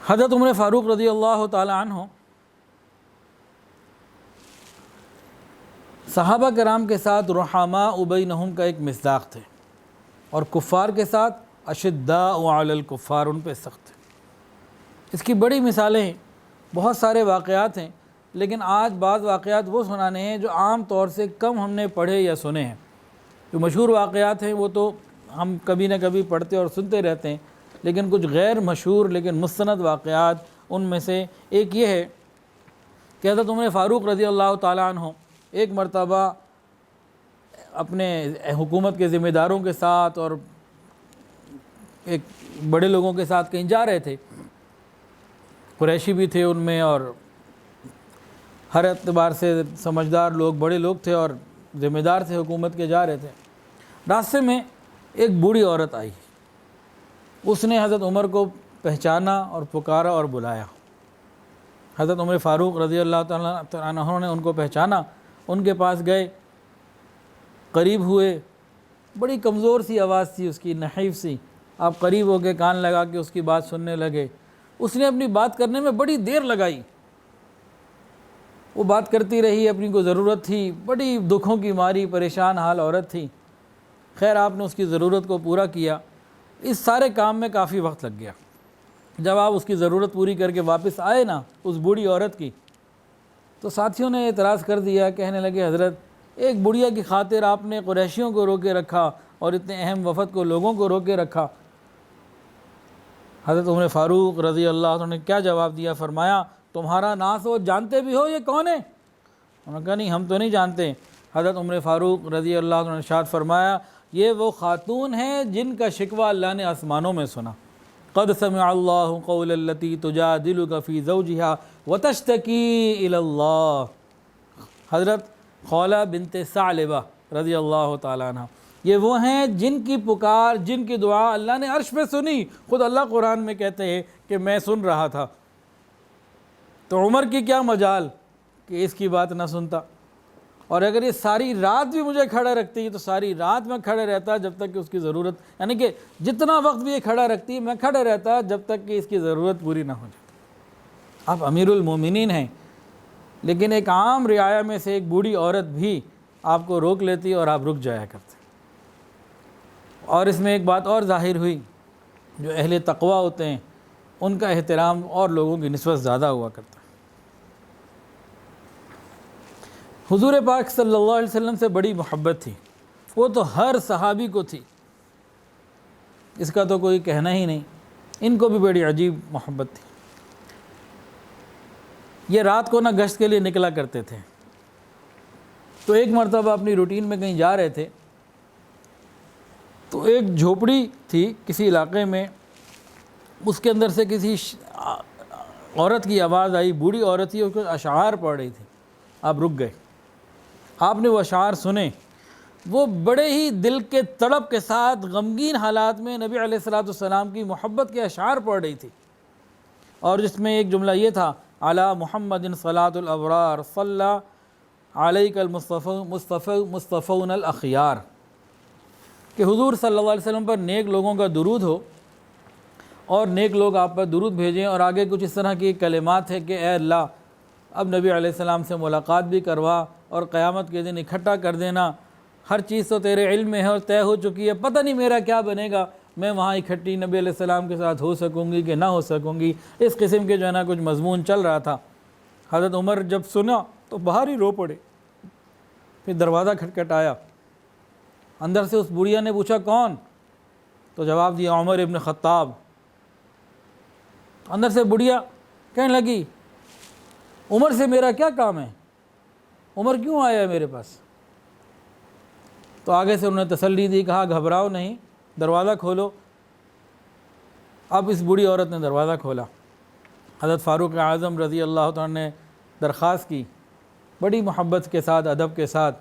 حضرت عمر فاروق رضی اللہ تعالی عنہ صحابہ کرام کے ساتھ رحماء بینہم کا ایک مصداق تھے، اور کفار کے ساتھ اشداء علی الکفار، ان پہ سخت تھے۔ اس کی بڑی مثالیں ہیں، بہت سارے واقعات ہیں، لیکن آج بعض واقعات وہ سنانے ہیں جو عام طور سے کم ہم نے پڑھے یا سنے ہیں۔ جو مشہور واقعات ہیں وہ تو ہم کبھی نہ کبھی پڑھتے اور سنتے رہتے ہیں، لیکن کچھ غیر مشہور لیکن مستند واقعات، ان میں سے ایک یہ ہے کہ حضرت عمر فاروق رضی اللہ تعالیٰ عنہ ایک مرتبہ اپنے حکومت کے ذمہ داروں کے ساتھ اور ایک بڑے لوگوں کے ساتھ کہیں جا رہے تھے، قریشی بھی تھے ان میں، اور ہر اعتبار سے سمجھدار لوگ، بڑے لوگ تھے اور ذمہ دار تھے حکومت کے، جا رہے تھے۔ راستے میں ایک بوڑھی عورت آئی، اس نے حضرت عمر کو پہچانا اور پکارا اور بلایا۔ حضرت عمر فاروق رضی اللہ تعالیٰ عنہ نے ان کو پہچانا، ان کے پاس گئے، قریب ہوئے، بڑی کمزور سی آواز تھی اس کی، نحیف سی، آپ قریب ہو کے کان لگا کے اس کی بات سننے لگے۔ اس نے اپنی بات کرنے میں بڑی دیر لگائی، وہ بات کرتی رہی، اپنی کو ضرورت تھی، بڑی دکھوں کی ماری پریشان حال عورت تھی۔ خیر آپ نے اس کی ضرورت کو پورا کیا۔ اس سارے کام میں کافی وقت لگ گیا۔ جب آپ اس کی ضرورت پوری کر کے واپس آئے نا اس بوڑھی عورت کی، تو ساتھیوں نے اعتراض کر دیا، کہنے لگے حضرت ایک بڑھیا کی خاطر آپ نے قریشیوں کو روکے رکھا اور اتنے اہم وفد کو، لوگوں کو روکے رکھا۔ حضرت عمر فاروق رضی اللہ عنہ نے کیا جواب دیا؟ فرمایا تمہارا ناس ہو، جانتے بھی ہو یہ کون ہے؟ انہوں نے کہا نہیں ہم تو نہیں جانتے۔ حضرت عمر فاروق رضی اللہ عنہ نے ارشاد فرمایا یہ وہ خاتون ہیں جن کا شکوہ اللہ نے آسمانوں میں سنا۔ قد سمع اللہ قول التی تجادلک فی زوجہا وتشتکی الی اللہ۔ حضرت خولہ بنت ثعلبہ رضی اللہ تعالیٰ عنہ، یہ وہ ہیں جن کی پکار، جن کی دعا اللہ نے عرش پہ سنی۔ خود اللہ قرآن میں کہتے ہیں کہ میں سن رہا تھا، تو عمر کی کیا مجال کہ اس کی بات نہ سنتا، اور اگر یہ ساری رات بھی مجھے کھڑا رکھتی تو ساری رات میں کھڑے رہتا جب تک کہ اس کی ضرورت، یعنی کہ جتنا وقت بھی یہ کھڑا رکھتی میں کھڑے رہتا جب تک کہ اس کی ضرورت پوری نہ ہو جاتی۔ آپ امیر المومنین ہیں، لیکن ایک عام رعایا میں سے ایک بوڑھی عورت بھی آپ کو روک لیتی اور آپ رک جایا کرتے۔ اور اس میں ایک بات اور ظاہر ہوئی، جو اہل تقوی ہوتے ہیں ان کا احترام اور لوگوں کی نسبت زیادہ ہوا کرتا ہے۔ حضور پاک صلی اللہ علیہ وسلم سے بڑی محبت تھی، وہ تو ہر صحابی کو تھی، اس کا تو کوئی کہنا ہی نہیں، ان کو بھی بڑی عجیب محبت تھی۔ یہ رات کو نہ گشت کے لیے نکلا کرتے تھے، تو ایک مرتبہ اپنی روٹین میں کہیں جا رہے تھے، تو ایک جھوپڑی تھی کسی علاقے میں، اس کے اندر سے کسی عورت کی آواز آئی، بوڑھی عورت تھی، اس کو اشعار پڑھ رہی تھی۔ آپ رک گئے، آپ نے وہ اشعار سنے، وہ بڑے ہی دل کے تڑپ کے ساتھ غمگین حالات میں نبی علیہ الصلوۃ والسلام کی محبت کے اشعار پڑھ رہی تھی، اور جس میں ایک جملہ یہ تھا علی محمد صلاۃ الابرار صلی علیک المصطفون الاخیار، کہ حضور صلی اللہ علیہ وسلم پر نیک لوگوں کا درود ہو اور نیک لوگ آپ پر درود بھیجیں، اور آگے کچھ اس طرح کی کلمات ہے کہ اے اللہ اب نبی علیہ السلام سے ملاقات بھی کروا اور قیامت کے دن اکٹھا کر دینا، ہر چیز تو تیرے علم میں ہے اور طے ہو چکی ہے، پتہ نہیں میرا کیا بنے گا، میں وہاں اکٹھی نبی علیہ السلام کے ساتھ ہو سکوں گی کہ نہ ہو سکوں گی، اس قسم کے جو ہے نا کچھ مضمون چل رہا تھا۔ حضرت عمر جب سنا تو باہر ہی رو پڑے، پھر دروازہ کھٹکھٹایا، اندر سے اس بڑھیا نے پوچھا کون؟ تو جواب دیا عمر ابن خطاب۔ اندر سے بڑھیا کہنے لگی عمر سے میرا کیا کام ہے، عمر کیوں آیا ہے میرے پاس؟ تو آگے سے انہوں نے تسلی دی، کہا گھبراؤ نہیں، دروازہ کھولو۔ اب اس بوڑھی عورت نے دروازہ کھولا، حضرت فاروق اعظم رضی اللہ تعالیٰ نے درخواست کی بڑی محبت کے ساتھ، ادب کے ساتھ،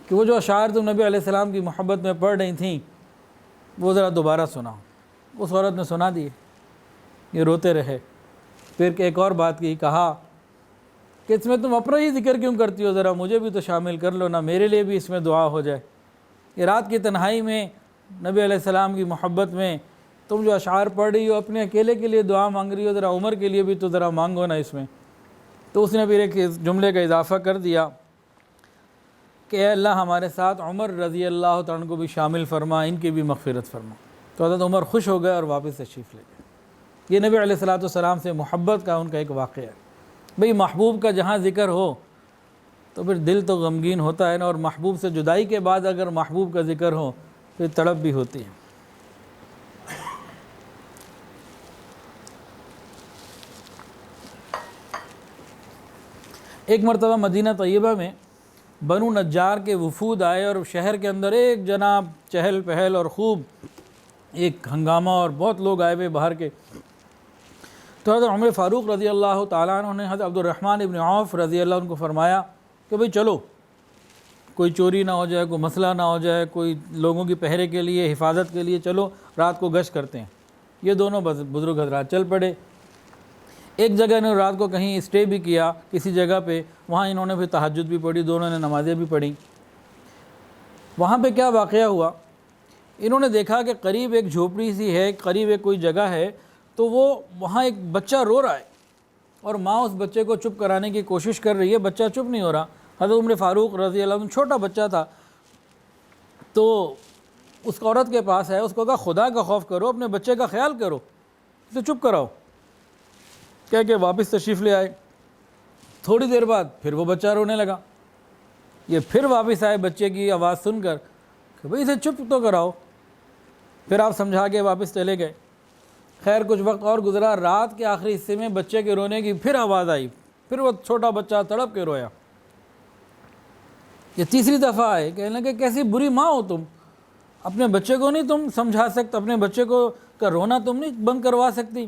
کہ وہ جو اشعار تم نبی علیہ السلام کی محبت میں پڑھ رہی تھیں وہ ذرا دوبارہ سناؤ۔ اس عورت نے سنا دیے، یہ روتے رہے۔ پھر ایک اور بات کی، کہا کہ اس میں تم اپنا ہی ذکر کیوں کرتی ہو، ذرا مجھے بھی تو شامل کر لو نا، میرے لیے بھی اس میں دعا ہو جائے۔ یہ رات کی تنہائی میں نبی علیہ السلام کی محبت میں تم جو اشعار پڑھ رہی ہو اپنے اکیلے کے لیے دعا مانگ رہی ہو، ذرا عمر کے لیے بھی تو ذرا مانگو نا اس میں۔ تو اس نے پھر ایک جملے کا اضافہ کر دیا کہ اے اللہ ہمارے ساتھ عمر رضی اللہ تعالیٰ عنہ کو بھی شامل فرما، ان کی بھی مغفرت فرما۔ تو حضرت عمر خوش ہو گئے اور واپس تشریف لے گئے۔ یہ نبی علیہ السلام سے محبت کا ان کا ایک واقعہ ہے۔ بھئی محبوب کا جہاں ذکر ہو تو پھر دل تو غمگین ہوتا ہے نا، اور محبوب سے جدائی کے بعد اگر محبوب کا ذکر ہو پھر تڑپ بھی ہوتی ہے۔ ایک مرتبہ مدینہ طیبہ میں بنو نجار کے وفود آئے اور شہر کے اندر ایک جناب چہل پہل اور خوب ایک ہنگامہ اور بہت لوگ آئے ہوئے باہر کے۔ تو حضرت عمر فاروق رضی اللہ تعالیٰ عنہ نے حضرت عبد الرحمن ابن عوف رضی اللہ عنہ کو فرمایا کہ بھئی چلو، کوئی چوری نہ ہو جائے، کوئی مسئلہ نہ ہو جائے، کوئی لوگوں کی پہرے کے لیے حفاظت کے لیے چلو رات کو گشت کرتے ہیں۔ یہ دونوں بزرگ حضرات چل پڑے۔ ایک جگہ انہوں نے رات کو کہیں اسٹے بھی کیا کسی جگہ پہ، وہاں انہوں نے پھر تہجد بھی پڑھی، دونوں نے نمازیں بھی پڑھیں۔ وہاں پہ کیا واقعہ ہوا، انہوں نے دیکھا کہ قریب ایک جھوپڑی سی ہے، قریب ایک کوئی جگہ ہے، تو وہ وہاں ایک بچہ رو رہا ہے اور ماں اس بچے کو چپ کرانے کی کوشش کر رہی ہے، بچہ چپ نہیں ہو رہا۔ حضرت عمر فاروق رضی اللہ عنہ چھوٹا بچہ تھا، تو اس عورت کے پاس ہے، اس کو کہا خدا کا خوف کرو، اپنے بچے کا خیال کرو، اسے چپ کراؤ، کہہ کے واپس تشریف لے آئے۔ تھوڑی دیر بعد پھر وہ بچہ رونے لگا، یہ پھر واپس آئے بچے کی آواز سن کر کہ بھئی اسے چپ تو کراؤ۔ پھر آپ سمجھا کے واپس چلے گئے۔ خیر کچھ وقت اور گزرا، رات کے آخری حصے میں بچے کے رونے کی پھر آواز آئی، پھر وہ چھوٹا بچہ تڑپ کے رویا۔ یہ تیسری دفعہ آئے، کہنے لگے کیسی بری ماں ہو تم، اپنے بچے کو نہیں تم سمجھا سکتے، اپنے بچے کو کا رونا تم نہیں بند کروا سکتی،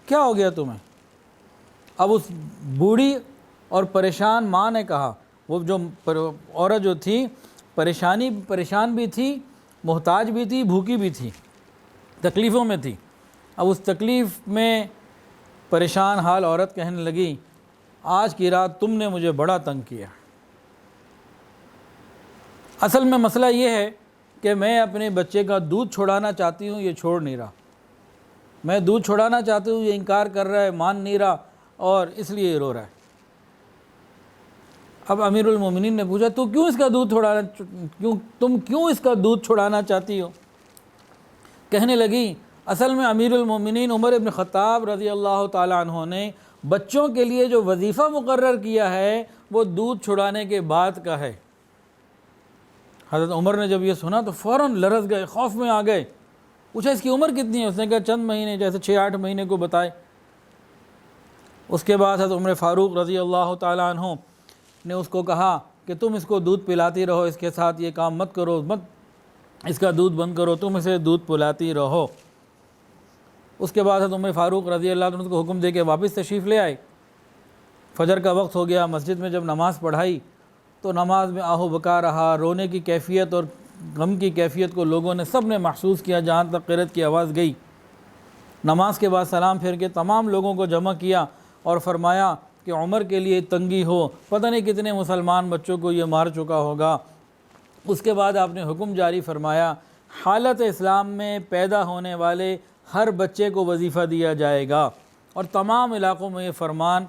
کیا ہو گیا تمہیں؟ اب اس بوڑھی اور پریشان ماں نے کہا، وہ جو عورت جو تھی پریشان بھی تھی، محتاج بھی تھی، بھوکی بھی تھی، تکلیفوں میں تھی۔ اب اس تکلیف میں پریشان حال عورت کہنے لگی آج کی رات تم نے مجھے بڑا تنگ کیا۔ اصل میں مسئلہ یہ ہے کہ میں اپنے بچے کا دودھ چھڑانا چاہتی ہوں، یہ چھوڑ نہیں رہا، میں دودھ چھڑانا چاہتی ہوں، یہ انکار کر رہا ہے، مان نہیں رہا، اور اس لیے یہ رو رہا ہے۔ اب امیر المومنین نے پوچھا تم کیوں اس کا دودھ چھڑانا چاہتی ہو؟ کہنے لگی اصل میں امیر المومنین عمر ابن خطاب رضی اللہ تعالیٰ عنہ نے بچوں کے لیے جو وظیفہ مقرر کیا ہے وہ دودھ چھڑانے کے بعد کا ہے۔ حضرت عمر نے جب یہ سنا تو فوراً لرز گئے، خوف میں آ گئے۔ پوچھا اس کی عمر کتنی ہے؟ اس نے کہا چند مہینے، جیسے 6-8 مہینے کو بتائے۔ اس کے بعد حضرت عمر فاروق رضی اللہ تعالیٰ عنہ نے اس کو کہا کہ تم اس کو دودھ پلاتی رہو، اس کے ساتھ یہ کام مت کرو، اس کا دودھ بند کرو، تم اسے دودھ پلاتی رہو۔ اس کے بعد حضرت عمر فاروق رضی اللہ عنہ کو حکم دے کے واپس تشریف لے آئے۔ فجر کا وقت ہو گیا، مسجد میں جب نماز پڑھائی تو نماز میں آہو بکا رہا، رونے کی کیفیت اور غم کی کیفیت کو لوگوں نے سب نے محسوس کیا، جہاں تک قرأت کی آواز گئی۔ نماز کے بعد سلام پھیر کے تمام لوگوں کو جمع کیا اور فرمایا کہ عمر کے لیے تنگی ہو، پتہ نہیں کتنے مسلمان بچوں کو یہ مار چکا ہوگا۔ اس کے بعد آپ نے حکم جاری فرمایا حالت اسلام میں پیدا ہونے والے ہر بچے کو وظیفہ دیا جائے گا، اور تمام علاقوں میں یہ فرمان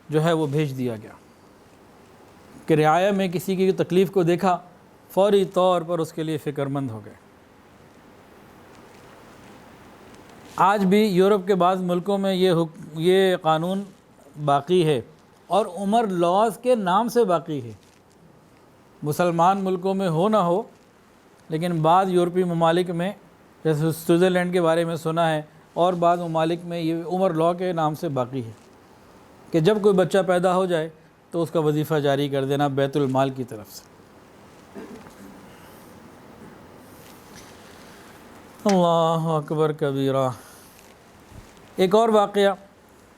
جو ہے وہ بھیج دیا گیا کہ رعایا میں کسی کی تکلیف کو دیکھا فوری طور پر اس کے لیے فکر مند ہو گئے۔ آج بھی یورپ کے بعض ملکوں میں یہ قانون باقی ہے اور عمر لاز کے نام سے باقی ہے۔ مسلمان ملکوں میں ہو نہ ہو، لیکن بعض یورپی ممالک میں جیسے سوئٹزرلینڈ کے بارے میں سنا ہے، اور بعض ممالک میں یہ عمر لا کے نام سے باقی ہے کہ جب کوئی بچہ پیدا ہو جائے تو اس کا وظیفہ جاری کر دینا بیت المال کی طرف سے۔ اللہ اکبر کبیرہ۔ ایک اور واقعہ،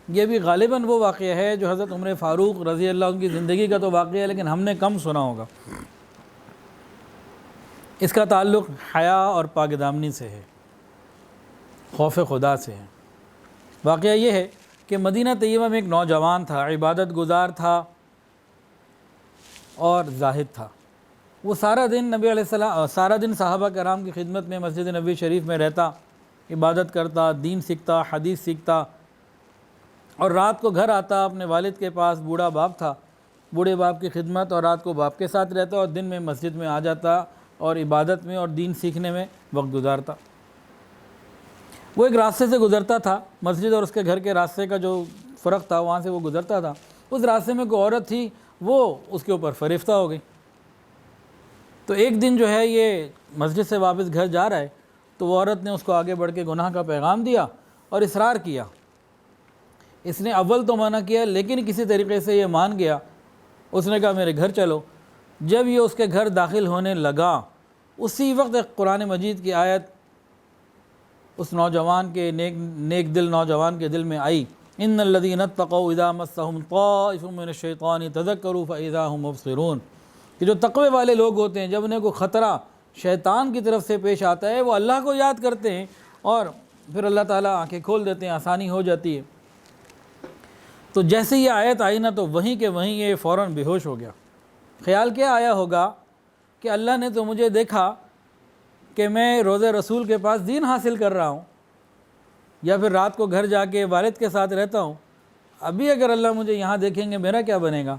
یہ بھی غالباً وہ واقعہ ہے جو حضرت عمر فاروق رضی اللہ عنہ کی زندگی کا تو واقعہ ہے، لیکن ہم نے کم سنا ہوگا۔ اس کا تعلق حیا اور پاک دامنی سے ہے، خوف خدا سے ہے۔ واقعہ یہ ہے کہ مدینہ طیبہ میں ایک نوجوان تھا، عبادت گزار تھا اور زاہد تھا۔ وہ سارا دن نبی علیہ السلام سارا دن صحابہ کرام کی خدمت میں مسجد نبی شریف میں رہتا، عبادت کرتا، دین سیکھتا، حدیث سیکھتا، اور رات کو گھر آتا اپنے والد کے پاس، بوڑھا باپ تھا، بوڑھے باپ کی خدمت، اور رات کو باپ کے ساتھ رہتا اور دن میں مسجد میں آ جاتا اور عبادت میں اور دین سیکھنے میں وقت گزارتا۔ وہ ایک راستے سے گزرتا تھا، مسجد اور اس کے گھر کے راستے کا جو فرق تھا وہاں سے وہ گزرتا تھا، اس راستے میں کوئی عورت تھی، وہ اس کے اوپر فریفتہ ہو گئی۔ تو ایک دن جو ہے یہ مسجد سے واپس گھر جا رہا ہے، تو وہ عورت نے اس کو آگے بڑھ کے گناہ کا پیغام دیا اور اصرار کیا۔ اس نے اول تو منع کیا، لیکن کسی طریقے سے یہ مان گیا۔ اس نے کہا میرے گھر چلو۔ جب یہ اس کے گھر داخل ہونے لگا، اسی وقت ایک قرآن مجید کی آیت اس نوجوان کے نیک دل نوجوان کے دل میں آئی، ان الذین اتقوا اذا مسهم طائف من الشیطان تذکروا فاذا هم مبصرون، کہ جو تقوی والے لوگ ہوتے ہیں جب انہیں کوئی خطرہ شیطان کی طرف سے پیش آتا ہے وہ اللہ کو یاد کرتے ہیں اور پھر اللہ تعالیٰ آنکھیں کھول دیتے ہیں، آسانی ہو جاتی ہے۔ تو جیسے یہ آیت آئی نا تو وہیں کے وہیں یہ فوراً بے ہوش ہو گیا۔ خیال کیا آیا ہوگا کہ اللہ نے تو مجھے دیکھا کہ میں روضہ رسول کے پاس دین حاصل کر رہا ہوں، یا پھر رات کو گھر جا کے والد کے ساتھ رہتا ہوں، ابھی اگر اللہ مجھے یہاں دیکھیں گے میرا کیا بنے گا؟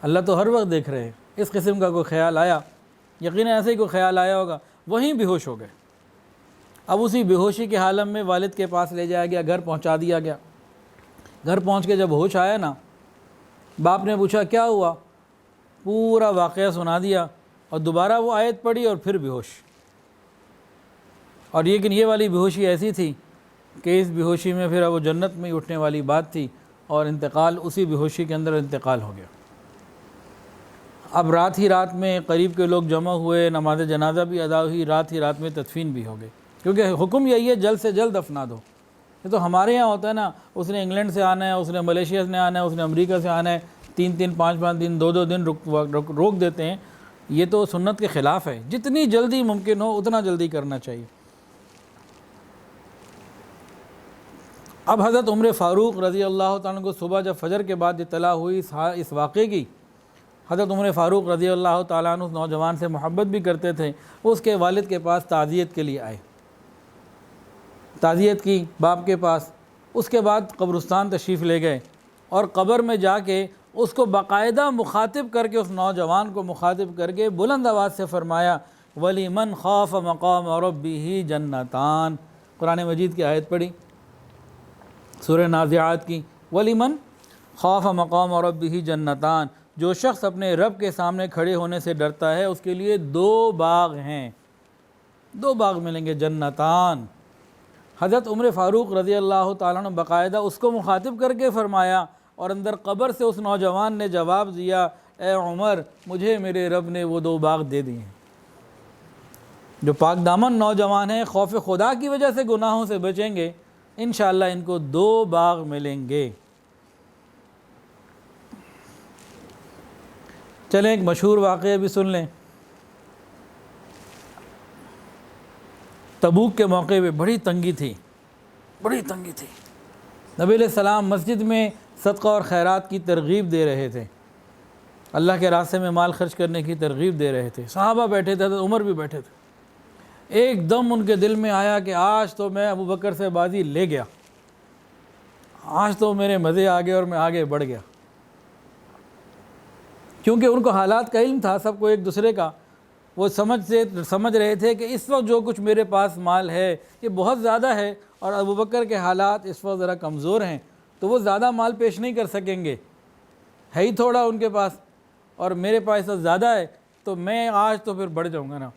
اللہ تو ہر وقت دیکھ رہے ہیں۔ اس قسم کا کوئی خیال آیا، یقیناً ایسے ہی کوئی خیال آیا ہوگا، وہیں بے ہوش ہو گئے۔ اب اسی بے ہوشی کے حالت میں والد کے پاس لے جایا گیا، گھر پہنچا دیا گیا۔ گھر پہنچ کے جب ہوش آیا نا، باپ نے پوچھا کیا ہوا، پورا واقعہ سنا دیا اور دوبارہ وہ آیت پڑھی اور پھر بے ہوش۔ اور لیکن یہ والی بے ہوشی ایسی تھی کہ اس بے ہوشی میں پھر وہ جنت میں ہی اٹھنے والی بات تھی، اور انتقال اسی بے ہوشی کے اندر انتقال ہو گیا۔ اب رات ہی رات میں قریب کے لوگ جمع ہوئے، نماز جنازہ بھی ادا ہوئی، رات ہی رات میں تدفین بھی ہو گئی، کیونکہ حکم یہی ہے جلد سے جلد دفنا دو۔ یہ تو ہمارے یہاں ہوتا ہے نا، اس نے انگلینڈ سے آنا ہے، اس نے ملیشیا سے آنا ہے، اس نے امریکہ سے آنا ہے، 3 5 دن 2 دن روک دیتے ہیں۔ یہ تو سنت کے خلاف ہے، جتنی جلدی ممکن ہو اتنا جلدی کرنا چاہیے۔ اب حضرت عمر فاروق رضی اللہ تعالیٰ کو صبح جب فجر کے بعد اطلاع ہوئی اس واقعے کی، حضرت عمر فاروق رضی اللہ تعالیٰ عنہ اس نوجوان سے محبت بھی کرتے تھے، وہ اس کے والد کے پاس تعزیت کے لیے آئے، تعزیت کی باپ کے پاس۔ اس کے بعد قبرستان تشریف لے گئے اور قبر میں جا کے اس کو باقاعدہ مخاطب کر کے، اس نوجوان کو مخاطب کر کے بلند آواز سے فرمایا وَلِمَنْ خَافَ مَقَامَ رَبِّهِ جَنَّتَانِ، قرآن مجید کی آیت پڑھی سورہ نازعات کی، وَلِمَنْ خَافَ مَقَامَ رَبِّهِ جَنَّتَانِ، جو شخص اپنے رب کے سامنے کھڑے ہونے سے ڈرتا ہے اس کے لیے 2 باغ ہیں، 2 باغ ملیں گے، جنتان۔ حضرت عمر فاروق رضی اللہ تعالیٰ عنہ باقاعدہ اس کو مخاطب کر کے فرمایا، اور اندر قبر سے اس نوجوان نے جواب دیا اے عمر، مجھے میرے رب نے وہ 2 باغ دے دیے ہیں۔ جو پاک دامن نوجوان ہیں، خوف خدا کی وجہ سے گناہوں سے بچیں گے، انشاءاللہ ان کو 2 باغ ملیں گے۔ چلیں ایک مشہور واقعہ بھی سن لیں۔ تبوک کے موقع پہ بڑی تنگی تھی، نبی علیہ السلام مسجد میں صدقہ اور خیرات کی ترغیب دے رہے تھے، اللہ کے راستے میں مال خرچ کرنے کی ترغیب دے رہے تھے، صحابہ بیٹھے تھے، عمر بھی بیٹھے تھے۔ ایک دم ان کے دل میں آیا کہ آج تو میں ابو بکر سے بازی لے گیا، آج تو میرے مزے آ گئے اور میں آگے بڑھ گیا، کیونکہ ان کو حالات کا علم تھا سب کو ایک دوسرے کا۔ وہ سمجھ رہے تھے کہ اس وقت جو کچھ میرے پاس مال ہے یہ بہت زیادہ ہے، اور ابو بکر کے حالات اس وقت ذرا کمزور ہیں، تو وہ زیادہ مال پیش نہیں کر سکیں گے، ہے ہی تھوڑا ان کے پاس، اور میرے پاس زیادہ ہے، تو میں آج تو پھر بڑھ جاؤں گا نا۔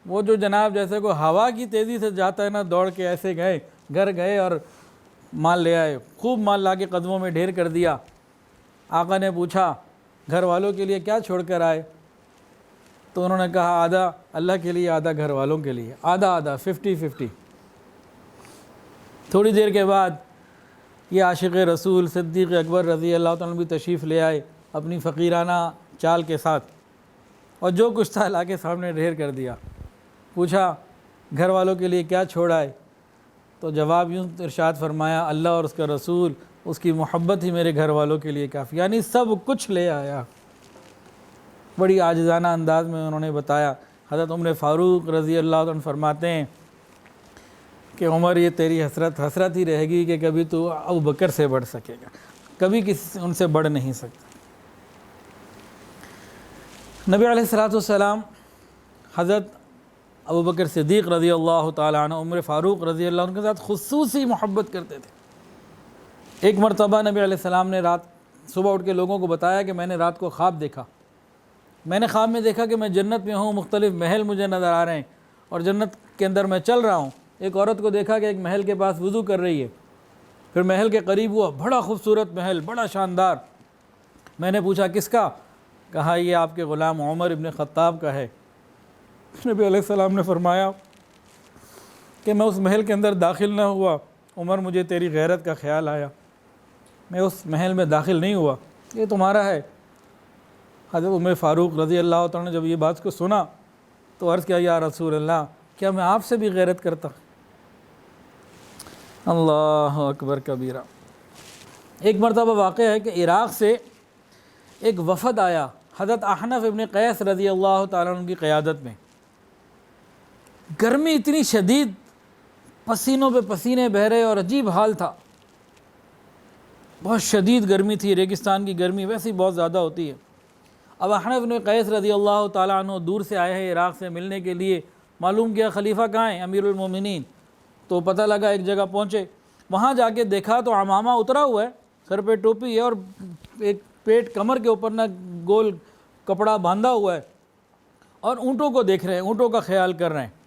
وہ جو جناب جیسے کوئی ہوا کی تیزی سے جاتا ہے نا، دوڑ کے ایسے گئے، گھر گئے اور مال لے آئے، خوب مال لا کے قدموں میں ڈھیر کر دیا۔ آقا نے پوچھا گھر والوں کے لیے کیا چھوڑ کر آئے؟ تو انہوں نے کہا آدھا اللہ کے لیے، آدھا گھر والوں کے لیے، آدھا 50-50۔ تھوڑی دیر کے بعد یہ عاشق رسول صدیق اکبر رضی اللہ تعالیٰ بھی تشریف لے آئے اپنی فقیرانہ چال کے ساتھ، اور جو کچھ تھا لا کے سامنے ڈھیر کر دیا۔ پوچھا گھر والوں کے لیے کیا چھوڑ آئے؟ تو جواب یوں ارشاد فرمایا اللہ اور اس کا رسول، اس کی محبت ہی میرے گھر والوں کے لیے کافی، یعنی سب کچھ لے آیا۔ بڑی عاجزانہ انداز میں انہوں نے بتایا۔ حضرت عمر فاروق رضی اللہ عنہ فرماتے ہیں کہ عمر یہ تیری حسرت ہی رہے گی کہ کبھی تو ابو بکر سے بڑھ سکے گا، کبھی ان سے بڑھ نہیں سکتا۔ نبی علیہ الصلوۃ والسلام حضرت ابو بکر صدیق رضی اللہ تعالیٰ عنہ، عمر فاروق رضی اللہ عنہ کے ساتھ خصوصی محبت کرتے تھے۔ ایک مرتبہ نبی علیہ السلام نے صبح اٹھ کے لوگوں کو بتایا کہ میں نے رات کو خواب دیکھا، میں نے خواب میں دیکھا کہ میں جنت میں ہوں، مختلف محل مجھے نظر آ رہے ہیں اور جنت کے اندر میں چل رہا ہوں۔ ایک عورت کو دیکھا کہ ایک محل کے پاس وضو کر رہی ہے، پھر محل کے قریب ہوا، بڑا خوبصورت محل، بڑا شاندار۔ میں نے پوچھا کس کا؟ کہا یہ آپ کے غلام عمر ابن خطاب کا ہے۔ نبی علیہ السلام نے فرمایا کہ میں اس محل کے اندر داخل نہ ہوا، عمر مجھے تیری غیرت کا خیال آیا، میں اس محل میں داخل نہیں ہوا، یہ تمہارا ہے۔ حضرت عمر فاروق رضی اللہ تعالیٰ نے جب یہ بات کو سنا تو عرض کیا یا رسول اللہ، کیا میں آپ سے بھی غیرت کرتا؟ اللہ اکبر کبیرہ۔ ایک مرتبہ واقعہ ہے کہ عراق سے ایک وفد آیا حضرت احنف ابن قیس رضی اللہ تعالیٰ عنہ کی قیادت میں۔ گرمی اتنی شدید، پسینوں پہ پسینے بہہ رہے اور عجیب حال تھا، بہت شدید گرمی تھی، ریگستان کی گرمی ویسے ہی بہت زیادہ ہوتی ہے۔ اب احنف ابن قیس رضی اللہ تعالیٰ عنہ دور سے آئے ہیں عراق سے ملنے کے لیے، معلوم کیا خلیفہ کہاں ہیں، امیر المومنین، تو پتہ لگا ایک جگہ پہنچے، وہاں جا کے دیکھا تو عمامہ اترا ہوا ہے، سر پہ ٹوپی ہے اور ایک پیٹ کمر کے اوپر نہ گول کپڑا باندھا ہوا ہے، اور اونٹوں کو دیکھ رہے ہیں، اونٹوں کا خیال کر رہے ہیں۔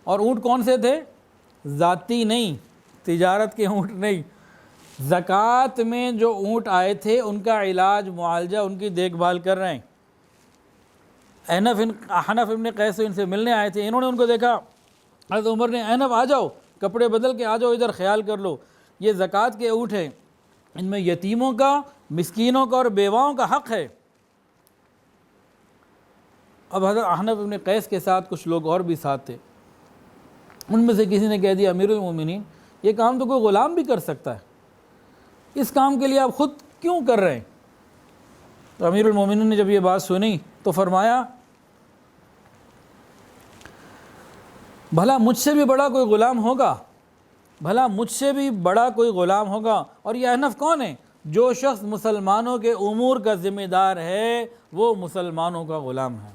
اور اونٹ کون سے تھے؟ ذاتی نہیں، تجارت کے اونٹ نہیں، زکوٰۃ میں جو اونٹ آئے تھے ان کا علاج معالجہ، ان کی دیکھ بھال کر رہے ہیں۔ احنف ابن قیس ان سے ملنے آئے تھے، انہوں نے ان کو دیکھا، حضرت عمر نے احنف آ جاؤ، کپڑے بدل کے آ جاؤ، ادھر خیال کر لو، یہ زکوٰۃ کے اونٹ ہیں، ان میں یتیموں کا، مسکینوں کا اور بیواؤں کا حق ہے۔ اب حضرت احنف ابن قیس کے ساتھ کچھ لوگ اور بھی ساتھ تھے، ان میں سے کسی نے کہہ دیا امیر المومنین یہ کام تو کوئی غلام بھی کر سکتا ہے، اس کام کے لیے آپ خود کیوں کر رہے ہیں؟ تو امیر المومنین نے جب یہ بات سنی تو فرمایا بھلا مجھ سے بھی بڑا کوئی غلام ہوگا، بھلا مجھ سے بھی بڑا کوئی غلام ہوگا؟ اور یہ احنف کون ہے؟ جو شخص مسلمانوں کے امور کا ذمہ دار ہے وہ مسلمانوں کا غلام ہے۔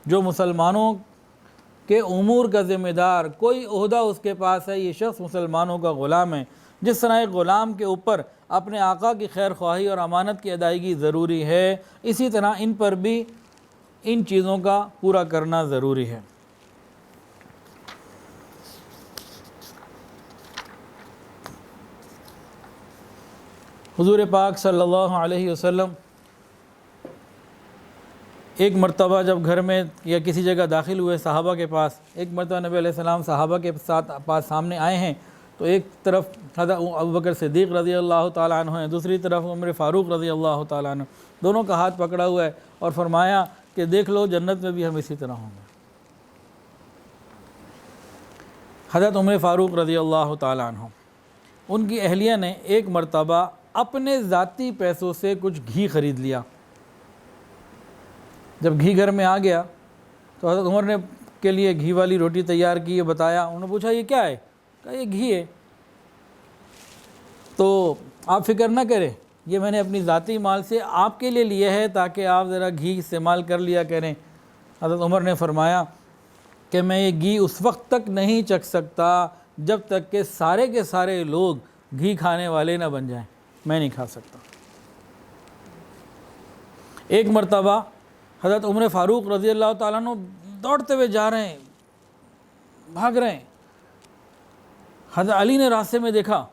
جو مسلمانوں کے امور کا ذمہ دار، کوئی عہدہ اس کے پاس ہے، یہ شخص مسلمانوں کا غلام ہے۔ جس طرح ایک غلام کے اوپر اپنے آقا کی خیر خواہی اور امانت کی ادائیگی ضروری ہے، اسی طرح ان پر بھی ان چیزوں کا پورا کرنا ضروری ہے۔ حضور پاک صلی اللہ علیہ وسلم ایک مرتبہ جب گھر میں یا کسی جگہ داخل ہوئے صحابہ کے پاس، ایک مرتبہ نبی علیہ السلام صحابہ کے پاس سامنے آئے ہیں، تو ایک طرف حضرت ابوبکر صدیق رضی اللہ تعالیٰ عنہ ہیں، دوسری طرف عمر فاروق رضی اللہ تعالیٰ عنہ، دونوں کا ہاتھ پکڑا ہوا ہے اور فرمایا کہ دیکھ لو جنت میں بھی ہم اسی طرح ہوں گے۔ حضرت عمر فاروق رضی اللہ تعالیٰ عنہ، ان کی اہلیہ نے ایک مرتبہ اپنے ذاتی پیسوں سے کچھ گھی خرید لیا۔ جب گھی گھر میں آ گیا تو حضرت عمر نے کے لیے گھی والی روٹی تیار کی، بتایا، انہوں نے پوچھا یہ کیا ہے؟ کہا یہ گھی ہے۔ تو آپ فکر نہ کریں، یہ میں نے اپنی ذاتی مال سے آپ کے لیے لیا ہے تاکہ آپ ذرا گھی استعمال کر لیا کریں۔ حضرت عمر نے فرمایا کہ میں یہ گھی اس وقت تک نہیں چکھ سکتا جب تک کہ سارے کے سارے لوگ گھی کھانے والے نہ بن جائیں، میں نہیں کھا سکتا۔ ایک مرتبہ حضرت عمر فاروق رضی اللہ تعالیٰ عنہ دوڑتے ہوئے جا رہے ہیں، بھاگ رہے ہیں، حضرت علی نے راستے میں دیکھا،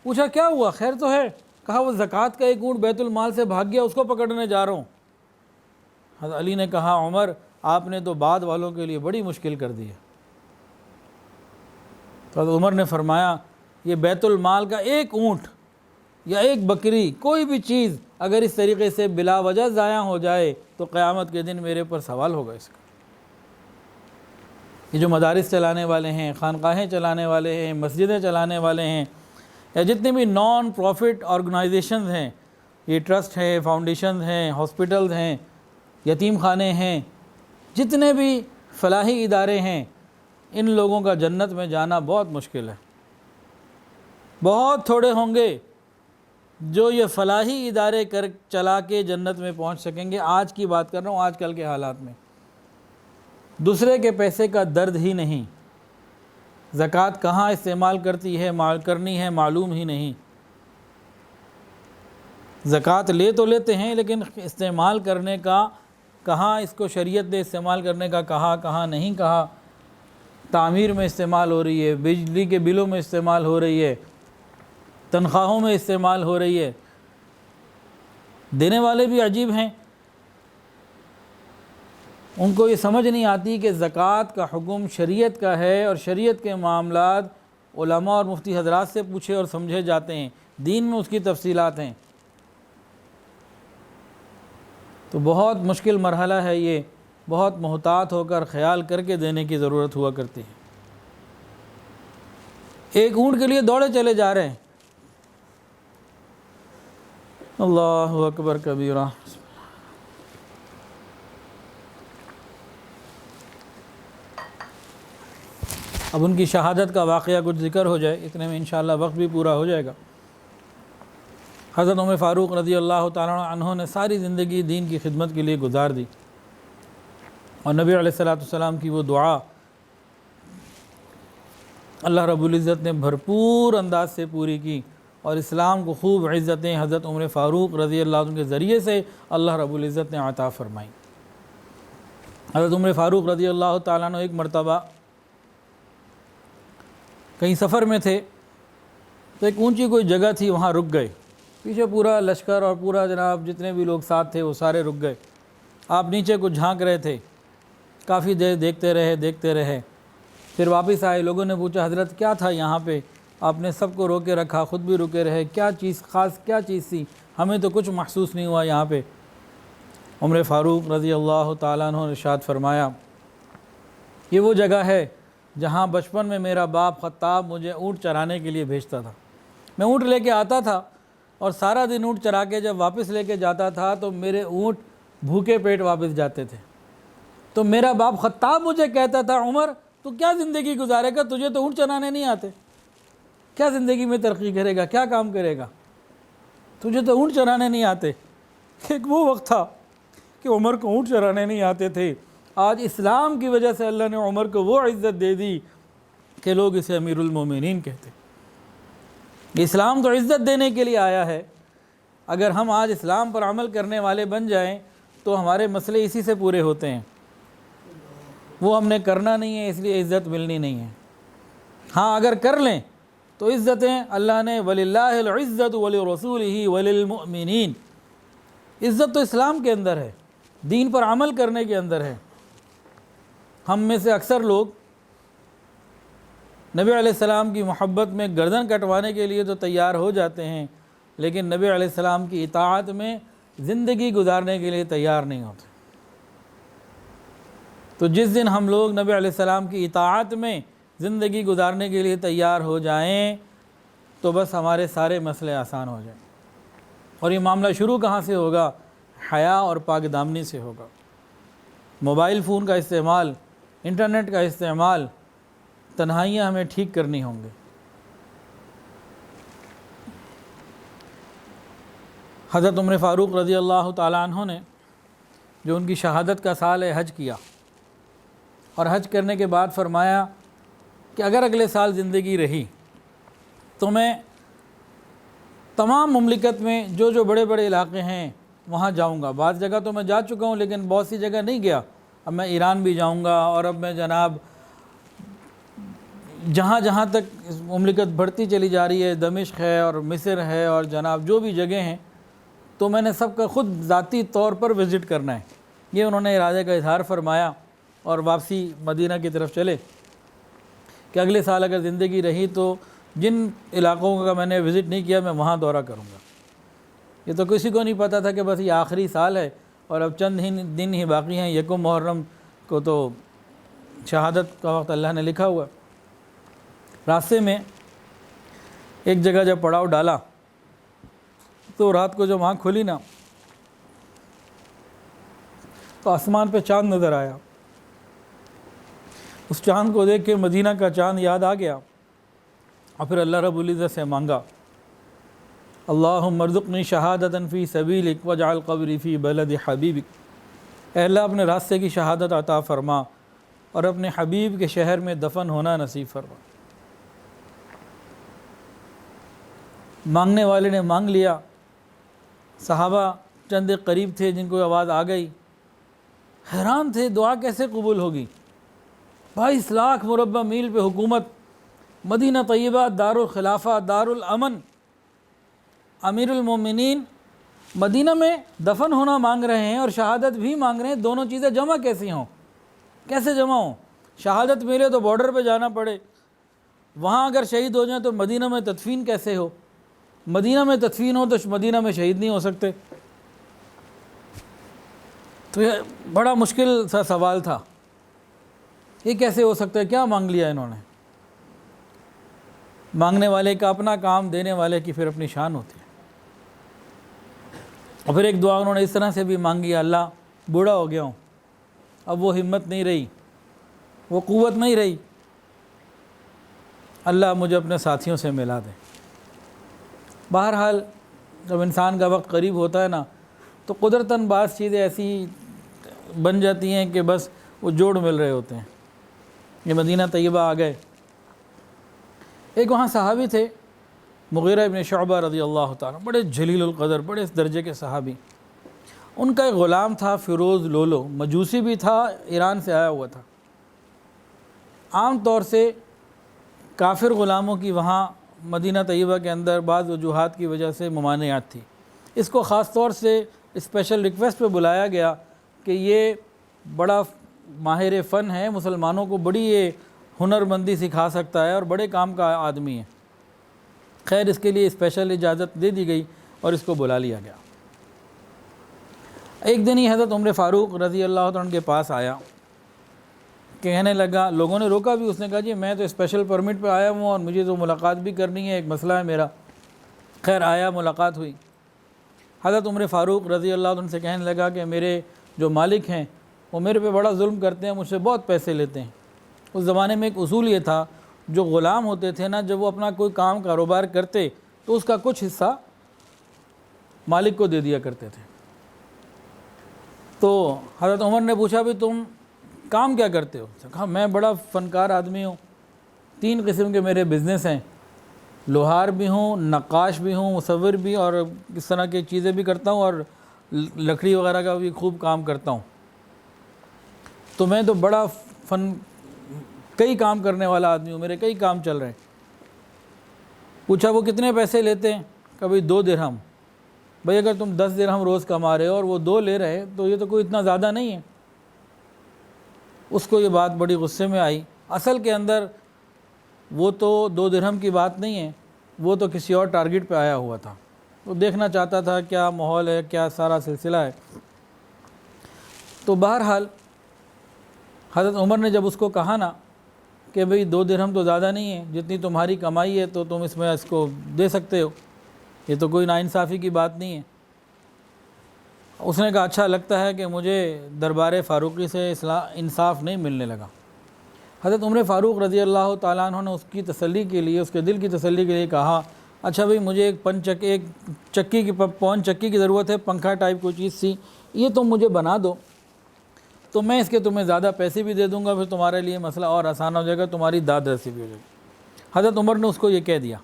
پوچھا کیا ہوا، خیر تو ہے؟ کہا وہ زکوٰۃ کا ایک اونٹ بیت المال سے بھاگ گیا، اس کو پکڑنے جا رہا ہوں۔ حضرت علی نے کہا عمر آپ نے تو بعد والوں کے لیے بڑی مشکل کر دی ہے۔ تو حضرت عمر نے فرمایا یہ بیت المال کا ایک اونٹ یا ایک بکری، کوئی بھی چیز اگر اس طریقے سے بلا وجہ ضائع ہو جائے تو قیامت کے دن میرے پر سوال ہوگا اس کا۔ یہ جو مدارس چلانے والے ہیں، خانقاہیں چلانے والے ہیں، مسجدیں چلانے والے ہیں، یا جتنے بھی نان پروفٹ آرگنائزیشنز ہیں، یہ ٹرسٹ ہیں، فاؤنڈیشنز ہیں، ہاسپٹلز ہیں، یتیم خانے ہیں، جتنے بھی فلاحی ادارے ہیں، ان لوگوں کا جنت میں جانا بہت مشکل ہے۔ بہت تھوڑے ہوں گے جو یہ فلاحی ادارے چلا کے جنت میں پہنچ سکیں گے۔ آج کی بات کر رہا ہوں، آج کل کے حالات میں دوسرے کے پیسے کا درد ہی نہیں، زکوٰۃ کہاں استعمال کرنی ہے معلوم ہی نہیں، زکوٰۃ لے تو لیتے ہیں لیکن استعمال کرنے کا کہاں، اس کو شریعت نے استعمال کرنے کا کہا، کہاں نہیں کہا، تعمیر میں استعمال ہو رہی ہے، بجلی کے بلوں میں استعمال ہو رہی ہے، تنخواہوں میں استعمال ہو رہی ہے۔ دینے والے بھی عجیب ہیں، ان کو یہ سمجھ نہیں آتی کہ زکوٰۃ کا حکم شریعت کا ہے، اور شریعت کے معاملات علماء اور مفتی حضرات سے پوچھے اور سمجھے جاتے ہیں، دین میں اس کی تفصیلات ہیں۔ تو بہت مشکل مرحلہ ہے یہ، بہت محتاط ہو کر خیال کر کے دینے کی ضرورت ہوا کرتی ہے۔ ایک اونٹ کے لیے دوڑے چلے جا رہے ہیں، اللہ اکبر کبیرہ۔ اب ان کی شہادت کا واقعہ کچھ ذکر ہو جائے، اتنے میں انشاءاللہ وقت بھی پورا ہو جائے گا۔ حضرت عمر فاروق رضی اللہ تعالیٰ عنہ نے ساری زندگی دین کی خدمت کے لیے گزار دی، اور نبی علیہ الصلوۃ والسلام کی وہ دعا اللہ رب العزت نے بھرپور انداز سے پوری کی، اور اسلام کو خوب عزتیں حضرت عمر فاروق رضی اللہ عنہ کے ذریعے سے اللہ رب العزت نے عطا فرمائی۔ حضرت عمر فاروق رضی اللہ تعالیٰ عنہ ایک مرتبہ کہیں سفر میں تھے، تو ایک اونچی کوئی جگہ تھی، وہاں رک گئے۔ پیچھے پورا لشکر اور پورا جناب جتنے بھی لوگ ساتھ تھے وہ سارے رک گئے۔ آپ نیچے کچھ جھانک رہے تھے، کافی دیر دیکھتے رہے، پھر واپس آئے۔ لوگوں نے پوچھا حضرت کیا تھا یہاں پہ، آپ نے سب کو روکے رکھا، خود بھی رکے رہے، کیا چیز خاص، کیا چیز تھی، ہمیں تو کچھ محسوس نہیں ہوا یہاں پہ۔ عمر فاروق رضی اللہ تعالیٰ عنہ نے ارشاد فرمایا، یہ وہ جگہ ہے جہاں بچپن میں میرا باپ خطاب مجھے اونٹ چرانے کے لیے بھیجتا تھا۔ میں اونٹ لے کے آتا تھا، اور سارا دن اونٹ چرا کے جب واپس لے کے جاتا تھا تو میرے اونٹ بھوکے پیٹ واپس جاتے تھے۔ تو میرا باپ خطاب مجھے کہتا تھا، عمر تو کیا زندگی گزارے گا، تجھے تو اونٹ چرانے نہیں آتے، کیا زندگی میں ترقی کرے گا، کیا کام کرے گا، تجھے تو اونٹ چرانے نہیں آتے۔ ایک وہ وقت تھا کہ عمر کو اونٹ چرانے نہیں آتے تھے۔ آج اسلام کی وجہ سے اللہ نے عمر کو وہ عزت دے دی کہ لوگ اسے امیر المومنین کہتے۔ اسلام تو عزت دینے کے لیے آیا ہے، اگر ہم آج اسلام پر عمل کرنے والے بن جائیں تو ہمارے مسئلے اسی سے پورے ہوتے ہیں۔ وہ ہم نے کرنا نہیں ہے، اس لیے عزت ملنی نہیں ہے۔ ہاں اگر کر لیں تو عزتیں اللہ نے وَلِلَّهِ الْعِزَّةُ وَلِرَسُولِهِ وَلِلْمُؤْمِنِينَ، عزت تو اسلام کے اندر ہے، دین پر عمل کرنے کے اندر ہے۔ ہم میں سے اکثر لوگ نبی علیہ السلام کی محبت میں گردن کٹوانے کے لیے تو تیار ہو جاتے ہیں، لیکن نبی علیہ السلام کی اطاعت میں زندگی گزارنے کے لیے تیار نہیں ہوتے۔ تو جس دن ہم لوگ نبی علیہ السلام کی اطاعت میں زندگی گزارنے کے لیے تیار ہو جائیں تو بس ہمارے سارے مسئلے آسان ہو جائیں۔ اور یہ معاملہ شروع کہاں سے ہوگا؟ حیا اور پاک دامنی سے ہوگا۔ موبائل فون کا استعمال، انٹرنیٹ کا استعمال، تنہائیاں ہمیں ٹھیک کرنی ہوں گے۔ حضرت عمر فاروق رضی اللہ تعالیٰ عنہ نے جو ان کی شہادت کا سال ہے حج کیا، اور حج کرنے کے بعد فرمایا کہ اگر اگلے سال زندگی رہی تو میں تمام مملکت میں جو بڑے بڑے علاقے ہیں وہاں جاؤں گا۔ بعض جگہ تو میں جا چکا ہوں لیکن بہت سی جگہ نہیں گیا، اب میں ایران بھی جاؤں گا، اور اب میں جناب جہاں تک مملکت بڑھتی چلی جا رہی ہے، دمشق ہے اور مصر ہے اور جناب جو بھی جگہ ہیں، تو میں نے سب کا خود ذاتی طور پر وزٹ کرنا ہے۔ یہ انہوں نے ارادے کا اظہار فرمایا، اور واپسی مدینہ کی طرف چلے کہ اگلے سال اگر زندگی رہی تو جن علاقوں کا میں نے وزٹ نہیں کیا میں وہاں دورہ کروں گا۔ یہ تو کسی کو نہیں پتہ تھا کہ بس یہ آخری سال ہے اور اب چند دن ہی باقی ہیں، یکم محرم کو تو شہادت کا وقت اللہ نے لکھا ہوا۔ راستے میں ایک جگہ جب پڑاؤ ڈالا تو رات کو جب آنکھ کھلی نا تو آسمان پہ چاند نظر آیا. اس چاند کو دیکھ کے مدینہ کا چاند یاد آ گیا اور پھر اللہ رب العزت سے مانگا, اللہم ارزقنی شہادتا فی سبیلک واجعل قبری فی بلد حبیبک. اے اللہ اپنے راستے کی شہادت عطا فرما اور اپنے حبیب کے شہر میں دفن ہونا نصیب فرما. مانگنے والے نے مانگ لیا. صحابہ چند قریب تھے جن کو آواز آ گئی, حیران تھے دعا کیسے قبول ہوگی. 22 لاکھ مربع میل پہ حکومت, مدینہ طیبہ دار الخلافہ, دار الامن, امیر المومنین مدینہ میں دفن ہونا مانگ رہے ہیں اور شہادت بھی مانگ رہے ہیں. دونوں چیزیں جمع کیسی ہوں, کیسے جمع ہوں؟ شہادت ملے تو بارڈر پہ جانا پڑے, وہاں اگر شہید ہو جائیں تو مدینہ میں تدفین کیسے ہو؟ مدینہ میں تدفین ہو تو مدینہ میں شہید نہیں ہو سکتے. تو یہ بڑا مشکل سا سوال تھا, یہ کیسے ہو سکتا ہے؟ کیا مانگ لیا انہوں نے؟ مانگنے والے کا اپنا کام, دینے والے کی پھر اپنی شان ہوتی ہے. اور پھر ایک دعا انہوں نے اس طرح سے بھی مانگی, اللہ بوڑھا ہو گیا ہوں, اب وہ ہمت نہیں رہی, وہ قوت نہیں رہی, اللہ مجھے اپنے ساتھیوں سے ملا دے. بہرحال جب انسان کا وقت قریب ہوتا ہے نا تو قدرتاً بعض چیزیں ایسی بن جاتی ہیں کہ بس وہ جوڑ مل رہے ہوتے ہیں. یہ مدینہ طیبہ آ گئے. ایک وہاں صحابی تھے مغیرہ ابن شعبہ رضی اللہ تعالیٰ, بڑے جلیل القدر, بڑے اس درجے کے صحابی. ان کا ایک غلام تھا فیروز لولو, مجوسی بھی تھا, ایران سے آیا ہوا تھا. عام طور سے کافر غلاموں کی وہاں مدینہ طیبہ کے اندر بعض وجوہات کی وجہ سے ممانعت تھی. اس کو خاص طور سے اسپیشل ریکویسٹ پہ بلایا گیا کہ یہ بڑا ماہر فن ہے, مسلمانوں کو بڑی یہ ہنر مندی سکھا سکتا ہے اور بڑے کام کا آدمی ہے. خیر اس کے لیے اسپیشل اجازت دے دی گئی اور اس کو بلا لیا گیا. ایک دن ہی حضرت عمر فاروق رضی اللہ عنہ کے پاس آیا, کہنے لگا, لوگوں نے روکا بھی, اس نے کہا جی میں تو اسپیشل پرمٹ پہ آیا ہوں اور مجھے تو ملاقات بھی کرنی ہے, ایک مسئلہ ہے میرا. خیر آیا, ملاقات ہوئی. حضرت عمر فاروق رضی اللہ عنہ سے کہنے لگا کہ میرے جو مالک ہیں وہ میرے پہ بڑا ظلم کرتے ہیں, مجھ سے بہت پیسے لیتے ہیں. اس زمانے میں ایک اصول یہ تھا, جو غلام ہوتے تھے نا, جب وہ اپنا کوئی کام کاروبار کرتے تو اس کا کچھ حصہ مالک کو دے دیا کرتے تھے. تو حضرت عمر نے پوچھا بھی تم کام کیا کرتے ہو؟ کہا میں بڑا فنکار آدمی ہوں, 3 قسم کے میرے بزنس ہیں, لوہار بھی ہوں, نقاش بھی ہوں, مصور بھی, اور اس طرح کی چیزیں بھی کرتا ہوں, اور لکڑی وغیرہ کا بھی خوب کام کرتا ہوں. تو میں تو بڑا کئی کام کرنے والا آدمی ہوں, میرے کئی کام چل رہے ہیں. پوچھا وہ کتنے پیسے لیتے ہیں؟ کبھی 2 درہم. بھئی اگر تم 10 درہم روز کما رہے ہو اور وہ 2 لے رہے تو یہ تو کوئی اتنا زیادہ نہیں ہے. اس کو یہ بات بڑی غصے میں آئی. اصل کے اندر وہ تو 2 درہم کی بات نہیں ہے, وہ تو کسی اور ٹارگٹ پہ آیا ہوا تھا. وہ دیکھنا چاہتا تھا کیا ماحول ہے, کیا سارا سلسلہ ہے. تو بہرحال حضرت عمر نے جب اس کو کہا نا کہ بھئی 2 درہم تو زیادہ نہیں ہے, جتنی تمہاری کمائی ہے تو تم اس میں اس کو دے سکتے ہو, یہ تو کوئی ناانصافی کی بات نہیں ہے. اس نے کہا اچھا لگتا ہے کہ مجھے دربار فاروقی سے انصاف نہیں ملنے لگا. حضرت عمر فاروق رضی اللہ تعالیٰ عنہ نے اس کی تسلی کے لیے, اس کے دل کی تسلی کے لیے کہا اچھا بھئی مجھے ایک چکی کی پون چکی کی ضرورت ہے, پنکھا ٹائپ کوئی چیز سی, یہ تم مجھے بنا دو تو میں اس کے تمہیں زیادہ پیسے بھی دے دوں گا, پھر تمہارے لیے مسئلہ اور آسان ہو جائے گا, تمہاری داد رسی بھی ہو جائے گی. حضرت عمر نے اس کو یہ کہہ دیا.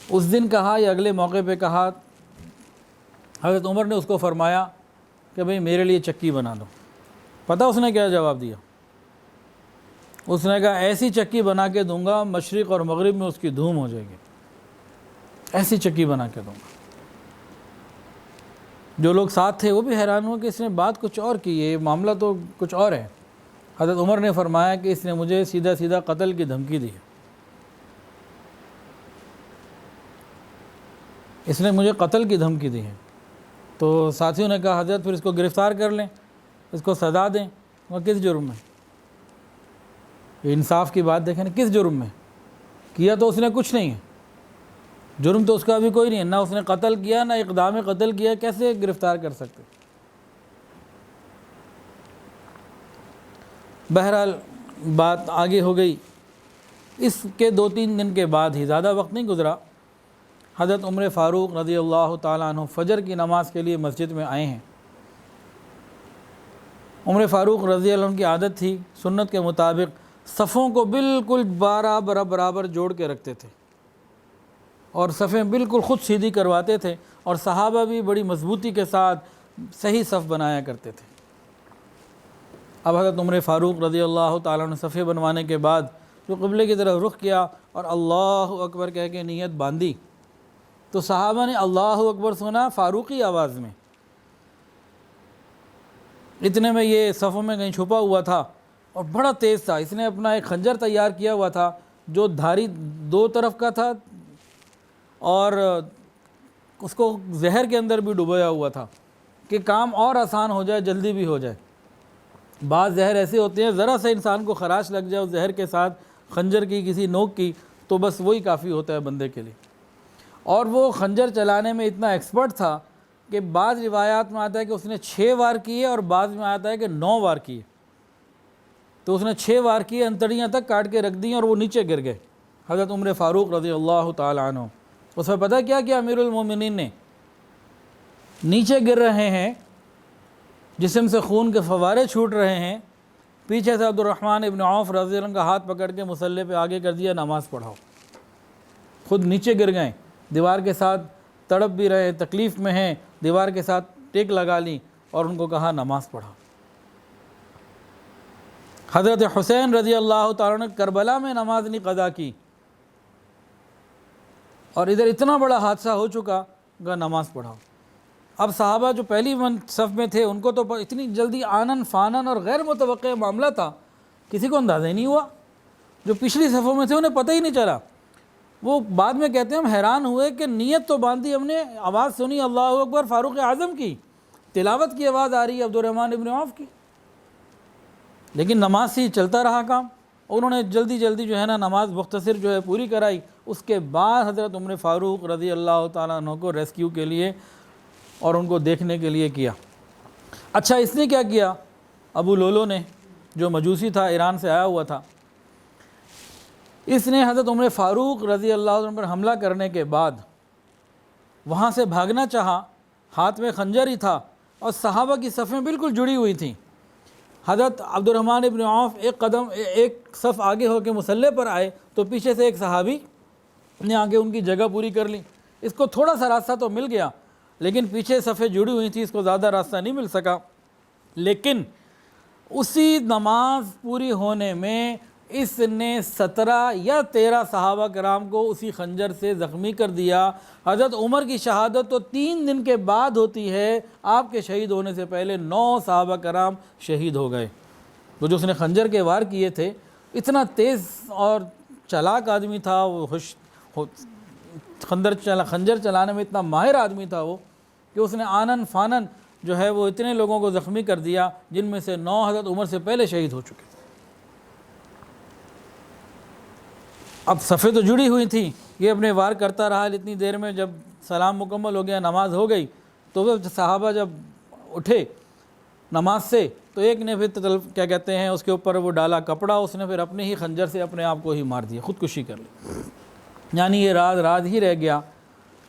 اس دن کہا یا اگلے موقع پہ کہا, حضرت عمر نے اس کو فرمایا کہ بھئی میرے لیے چکی بنا دو. پتہ اس نے کیا جواب دیا؟ اس نے کہا ایسی چکی بنا کے دوں گا مشرق اور مغرب میں اس کی دھوم ہو جائے گی, ایسی چکی بنا کے دوں گا. جو لوگ ساتھ تھے وہ بھی حیران ہوئے کہ اس نے بات کچھ اور کی ہے, معاملہ تو کچھ اور ہے. حضرت عمر نے فرمایا کہ اس نے مجھے سیدھا سیدھا قتل کی دھمکی دی ہے, اس نے مجھے قتل کی دھمکی دی ہے. تو ساتھیوں نے کہا حضرت پھر اس کو گرفتار کر لیں, اس کو سزا دیں. وہ کس جرم میں؟ انصاف کی بات دیکھیں نا, کس جرم میں کیا؟ تو اس نے کچھ نہیں ہے, جرم تو اس کا بھی کوئی نہیں ہے، نہ اس نے قتل کیا نہ اقدام قتل کیا، کیسے گرفتار کر سکتے؟ بہرحال بات آگے ہو گئی۔ اس کے 2-3 دن کے بعد ہی، زیادہ وقت نہیں گزرا، حضرت عمر فاروق رضی اللہ تعالیٰ عنہ فجر کی نماز کے لیے مسجد میں آئے ہیں۔ عمر فاروق رضی اللہ عنہ کی عادت تھی سنت کے مطابق صفوں کو بالکل برابر جوڑ کے رکھتے تھے، اور صفیں بالکل خود سیدھی کرواتے تھے، اور صحابہ بھی بڑی مضبوطی کے ساتھ صحیح صف بنایا کرتے تھے۔ اب حضرت عمر فاروق رضی اللہ تعالیٰ عنہ صفیں بنوانے کے بعد جو قبلے کی طرف رخ کیا اور اللہ اکبر کہہ کے نیت باندھی، تو صحابہ نے اللہ اکبر سنا فاروقی آواز میں۔ اتنے میں یہ صفوں میں کہیں چھپا ہوا تھا اور بڑا تیز تھا، اس نے اپنا ایک خنجر تیار کیا ہوا تھا جو دھاری 2 طرف کا تھا، اور اس کو زہر کے اندر بھی ڈبویا ہوا تھا کہ کام اور آسان ہو جائے، جلدی بھی ہو جائے۔ بعض زہر ایسے ہوتے ہیں ذرا سے انسان کو خراش لگ جائے اس زہر کے ساتھ خنجر کی کسی نوک کی، تو بس وہی کافی ہوتا ہے بندے کے لیے۔ اور وہ خنجر چلانے میں اتنا ایکسپرٹ تھا کہ بعض روایات میں آتا ہے کہ اس نے 6 وار کیے، اور بعض میں آتا ہے کہ 9 وار کیے۔ تو اس نے 6 وار کیے، انتڑیاں تک کاٹ کے رکھ دیں اور وہ نیچے گر گئے۔ حضرت عمر فاروق رضی اللہ تعالیٰ عنہ اس میں پتہ کیا امیر المومنین نے، نیچے گر رہے ہیں، جسم سے خون کے فوارے چھوٹ رہے ہیں، پیچھے سے عبد الرحمن ابن عوف رضی اللہ عنہ کا ہاتھ پکڑ کے مصلی پہ آگے کر دیا، نماز پڑھاؤ۔ خود نیچے گر گئے، دیوار کے ساتھ تڑپ بھی رہے، تکلیف میں ہیں، دیوار کے ساتھ ٹیک لگا لی اور ان کو کہا نماز پڑھاؤ۔ حضرت حسین رضی اللہ تعالیٰ نے کربلا میں نماز نہیں قضا کی، اور ادھر اتنا بڑا حادثہ ہو چکا کہ نماز پڑھاؤ۔ اب صحابہ جو پہلی صف میں تھے ان کو تو اتنی جلدی آنن فانن اور غیر متوقع معاملہ تھا، کسی کو اندازہ ہی نہیں ہوا۔ جو پچھلی صفوں میں تھے انہیں پتہ ہی نہیں چلا۔ وہ بعد میں کہتے ہیں ہم حیران ہوئے کہ نیت تو باندھی ہم نے، آواز سنی اللہ اکبر فاروق اعظم کی، تلاوت کی آواز آ رہی ہے عبد الرحمن ابن عوف کی، لیکن نماز سے ہی چلتا رہا کام۔ انہوں نے جلدی جو ہے نا نماز مختصر جو ہے پوری کرائی۔ اس کے بعد حضرت عمر فاروق رضی اللہ تعالیٰ عنہ کو ریسکیو کے لیے اور ان کو دیکھنے کے لیے کیا۔ اچھا اس نے کیا کیا؟ ابو لولو نے، جو مجوسی تھا، ایران سے آیا ہوا تھا، اس نے حضرت عمر فاروق رضی اللہ عنہ پر حملہ کرنے کے بعد وہاں سے بھاگنا چاہا، ہاتھ میں خنجر ہی تھا اور صحابہ کی صفیں بالکل جڑی ہوئی تھیں۔ حضرت عبد الرحمن ابن عوف ایک صف آگے ہو کے مصلی پر آئے تو پیچھے سے ایک صحابی نے آگے ان کی جگہ پوری کر لی۔ اس کو تھوڑا سا راستہ تو مل گیا، لیکن پیچھے صفیں جڑی ہوئی تھیں، اس کو زیادہ راستہ نہیں مل سکا۔ لیکن اسی نماز پوری ہونے میں اس نے 17 یا 13 صحابہ کرام کو اسی خنجر سے زخمی کر دیا۔ حضرت عمر کی شہادت تو 3 دن کے بعد ہوتی ہے، آپ کے شہید ہونے سے پہلے 9 صحابہ کرام شہید ہو گئے۔ وہ جو اس نے خنجر کے وار کیے تھے، اتنا تیز اور چلاک آدمی تھا وہ، خنجر چلانے میں اتنا ماہر آدمی تھا وہ، کہ اس نے آنن فانن جو ہے وہ اتنے لوگوں کو زخمی کر دیا جن میں سے 9 حضرت عمر سے پہلے شہید ہو چکے۔ اب صفیں تو جڑی ہوئی تھیں، یہ اپنے وار کرتا رہا۔ اتنی دیر میں جب سلام مکمل ہو گیا، نماز ہو گئی، تو وہ صحابہ جب اٹھے نماز سے تو ایک نے پھر کیا کہتے ہیں اس کے اوپر وہ ڈالا کپڑا، اس نے پھر اپنے ہی خنجر سے اپنے آپ کو ہی مار دیا، خودکشی کر لی۔ یعنی یہ راز ہی رہ گیا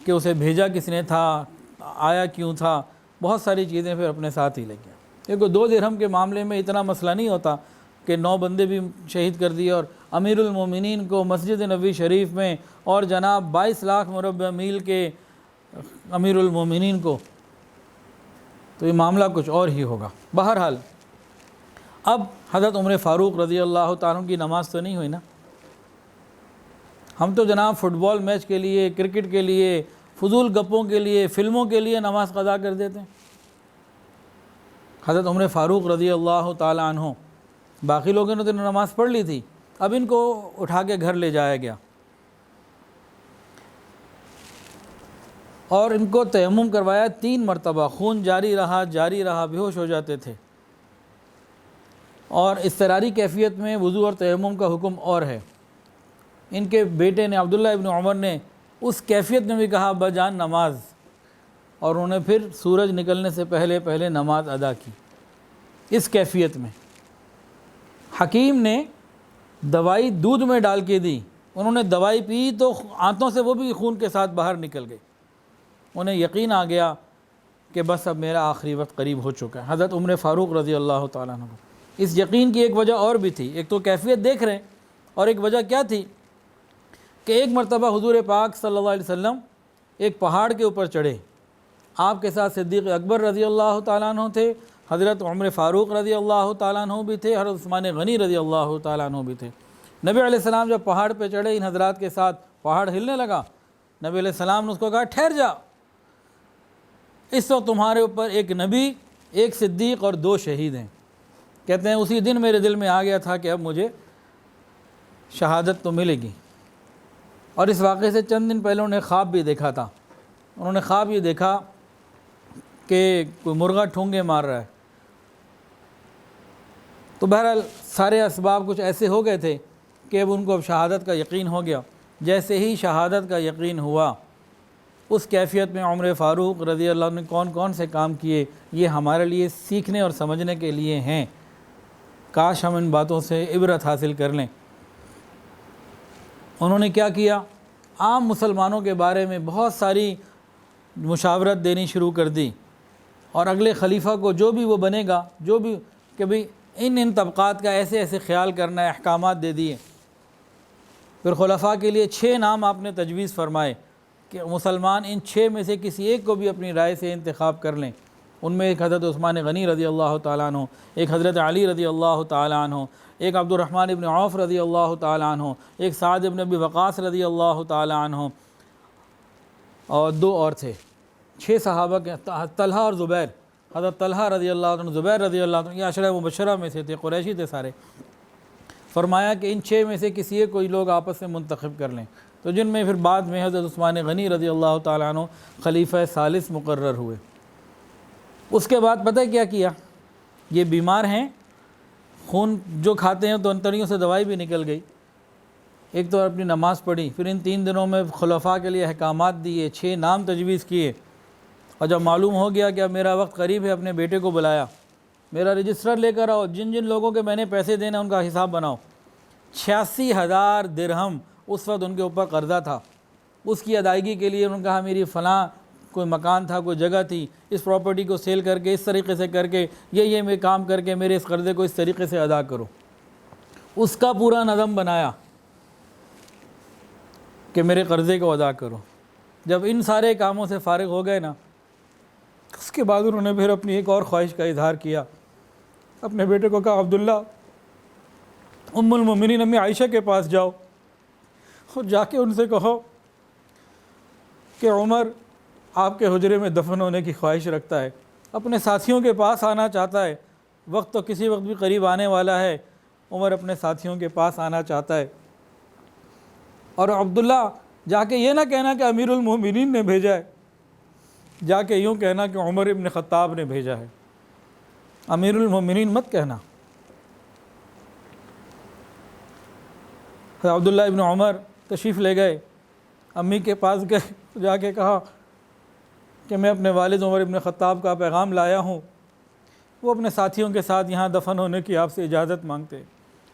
کہ اسے بھیجا کس نے تھا، آیا کیوں تھا، بہت ساری چیزیں پھر اپنے ساتھ ہی لے گیا۔ کیونکہ 2 درہم کے معاملے میں اتنا مسئلہ نہیں ہوتا کہ 9 بندے بھی شہید کر دیے، اور امیر المومنین کو مسجد نبوی شریف میں، اور جناب 22 لاکھ مربع میل کے امیر المومنین کو، تو یہ معاملہ کچھ اور ہی ہوگا۔ بہرحال اب حضرت عمر فاروق رضی اللہ تعالیٰ کی نماز تو نہیں ہوئی نا۔ ہم تو جناب فٹ بال میچ کے لیے، کرکٹ کے لیے، فضول گپوں کے لیے، فلموں کے لیے نماز قضا کر دیتے ہیں۔ حضرت عمر فاروق رضی اللہ تعالیٰ عنہ، باقی لوگوں نے تو نماز پڑھ لی تھی، اب ان کو اٹھا کے گھر لے جایا گیا اور ان کو تیمم کروایا 3 مرتبہ، خون جاری رہا، بے ہوش ہو جاتے تھے۔ اور اضطراری کیفیت میں وضو اور تیمم کا حکم اور ہے۔ ان کے بیٹے نے، عبداللہ ابن عمر نے اس کیفیت میں بھی کہا ابا جان نماز، اور انہوں نے پھر سورج نکلنے سے پہلے پہلے نماز ادا کی۔ اس کیفیت میں حکیم نے دوائی دودھ میں ڈال کے دی، انہوں نے دوائی پی تو آنتوں سے وہ بھی خون کے ساتھ باہر نکل گئی، انہیں یقین آ گیا کہ بس اب میرا آخری وقت قریب ہو چکا ہے۔ حضرت عمر فاروق رضی اللہ تعالیٰ عنہ، اس یقین کی ایک وجہ اور بھی تھی، ایک تو کیفیت دیکھ رہے ہیں، اور ایک وجہ کیا تھی کہ ایک مرتبہ حضور پاک صلی اللہ علیہ وسلم ایک پہاڑ کے اوپر چڑھے، آپ کے ساتھ صدیق اکبر رضی اللہ تعالیٰ عنہ تھے، حضرت عمر فاروق رضی اللہ تعالیٰ عنہ بھی تھے، حضرت عثمان غنی رضی اللہ تعالیٰ عنہ بھی تھے۔ نبی علیہ السلام جب پہاڑ پہ چڑھے ان حضرات کے ساتھ، پہاڑ ہلنے لگا، نبی علیہ السلام نے اس کو کہا ٹھہر جا، اس وقت تمہارے اوپر ایک نبی، ایک صدیق اور 2 شہید ہیں۔ کہتے ہیں اسی دن میرے دل میں آ گیا تھا کہ اب مجھے شہادت تو ملے گی۔ اور اس واقعے سے چند دن پہلے انہوں نے خواب بھی دیکھا تھا، انہوں نے خواب یہ دیکھا کہ کوئی مرغا ٹھونگے مار رہا ہے۔ تو بہرحال سارے اسباب کچھ ایسے ہو گئے تھے کہ اب ان کو اب شہادت کا یقین ہو گیا۔ جیسے ہی شہادت کا یقین ہوا، اس کیفیت میں عمر فاروق رضی اللہ عنہ نے کون کون سے کام کیے، یہ ہمارے لیے سیکھنے اور سمجھنے کے لیے ہیں، کاش ہم ان باتوں سے عبرت حاصل کر لیں۔ انہوں نے کیا کیا؟ عام مسلمانوں کے بارے میں بہت ساری مشاورت دینی شروع کر دی، اور اگلے خلیفہ کو جو بھی وہ بنے گا، جو بھی کہ بھئی ان طبقات کا ایسے ایسے خیال کرنا ہے، احکامات دے دیے۔ پھر خلفاء کے لیے 6 نام آپ نے تجویز فرمائے کہ مسلمان ان 6 میں سے کسی ایک کو بھی اپنی رائے سے انتخاب کر لیں۔ ان میں ایک حضرت عثمان غنی رضی اللہ تعالیٰ عنہ، ایک حضرت علی رضی اللہ تعالیٰ عنہ، ایک عبد الرحمن ابن عوف رضی اللہ تعالیٰ عنہ، ایک سعد ابن ابی وقاص رضی اللہ تعالیٰ عنہ، اور 2 اور تھے، 6 صحابہ کے، طلحہ اور زبیر، حضرت طلحہ رضی اللہ عنہ، زبیر رضی اللہ عنہ، یہ عشرہ مبشرہ میں سے تھے، قریشی تھے سارے۔ فرمایا کہ ان 6 میں سے کسی ایک کوئی لوگ آپس میں منتخب کر لیں، تو جن میں پھر بعد میں حضرت عثمان غنی رضی اللہ تعالیٰ عنہ خلیفہ ثالث مقرر ہوئے۔ اس کے بعد پتہ کیا کیا؟ یہ بیمار ہیں، خون جو کھاتے ہیں تو انتڑیوں سے دوائی بھی نکل گئی، ایک تو اپنی نماز پڑھی، پھر ان 3 دنوں میں خلفاء کے لیے احکامات دیے، 6 نام تجویز کیے، اور جب معلوم ہو گیا کہ اب میرا وقت قریب ہے، اپنے بیٹے کو بلایا، میرا رجسٹر لے کر آؤ، جن جن لوگوں کے میں نے پیسے دینا ان کا حساب بناؤ۔ 86,000 درہم اس وقت ان کے اوپر قرضہ تھا، اس کی ادائیگی کے لیے انہوں نے کہا میری فلاں کوئی مکان تھا، کوئی جگہ تھی، اس پراپرٹی کو سیل کر کے، اس طریقے سے کر کے، یہ میں کام کر کے میرے اس قرضے کو اس طریقے سے ادا کرو۔ اس کا پورا نظم بنایا کہ میرے قرضے کو ادا کرو۔ جب ان سارے کاموں سے فارغ ہو گئے نا، اس کے بعد انہوں نے پھر اپنی ایک اور خواہش کا اظہار کیا، اپنے بیٹے کو کہا عبداللہ ام المومنین امی عائشہ کے پاس جاؤ اور جا کے ان سے کہو کہ عمر آپ کے حجرے میں دفن ہونے کی خواہش رکھتا ہے، اپنے ساتھیوں کے پاس آنا چاہتا ہے، وقت تو کسی وقت بھی قریب آنے والا ہے، عمر اپنے ساتھیوں کے پاس آنا چاہتا ہے۔ اور عبداللہ جا کے یہ نہ کہنا کہ امیر المومنین نے بھیجا ہے، جا کے یوں کہنا کہ عمر ابن خطاب نے بھیجا ہے، امیر المومنین مت کہنا۔ عبداللہ ابن عمر تشریف لے گئے، امی کے پاس گئے، جا کے کہا کہ میں اپنے والد عمر ابن خطاب کا پیغام لایا ہوں، وہ اپنے ساتھیوں کے ساتھ یہاں دفن ہونے کی آپ سے اجازت مانگتے ہیں۔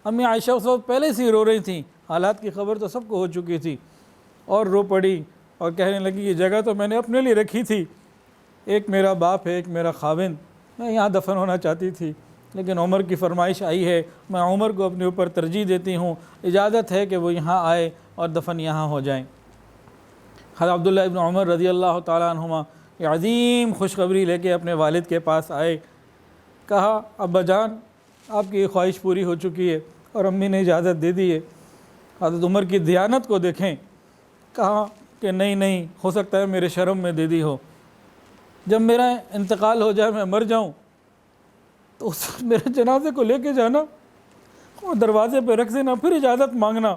امی عائشہ اس وقت پہلے سے ہی رو رہی تھیں، حالات کی خبر تو سب کو ہو چکی تھی، اور رو پڑی اور کہنے لگی یہ جگہ تو میں نے اپنے لیے رکھی تھی، ایک میرا باپ ہے، ایک میرا خاوند، میں یہاں دفن ہونا چاہتی تھی، لیکن عمر کی فرمائش آئی ہے، میں عمر کو اپنے اوپر ترجیح دیتی ہوں، اجازت ہے کہ وہ یہاں آئے اور دفن یہاں ہو جائیں۔ حضرت عبداللہ ابن عمر رضی اللہ تعالیٰ عنہما یہ عظیم خوشخبری لے کے اپنے والد کے پاس آئے، کہا ابا جان آپ کی یہ خواہش پوری ہو چکی ہے اور امی نے اجازت دے دی ہے۔ حضرت عمر کی دیانت کو دیکھیں، کہا کہ نہیں ہو سکتا ہے میرے شرم میں دے دی ہو، جب میرا انتقال ہو جائے، میں مر جاؤں تو اس میرے جنازے کو لے کے جانا اور دروازے پہ رکھ دینا، پھر اجازت مانگنا،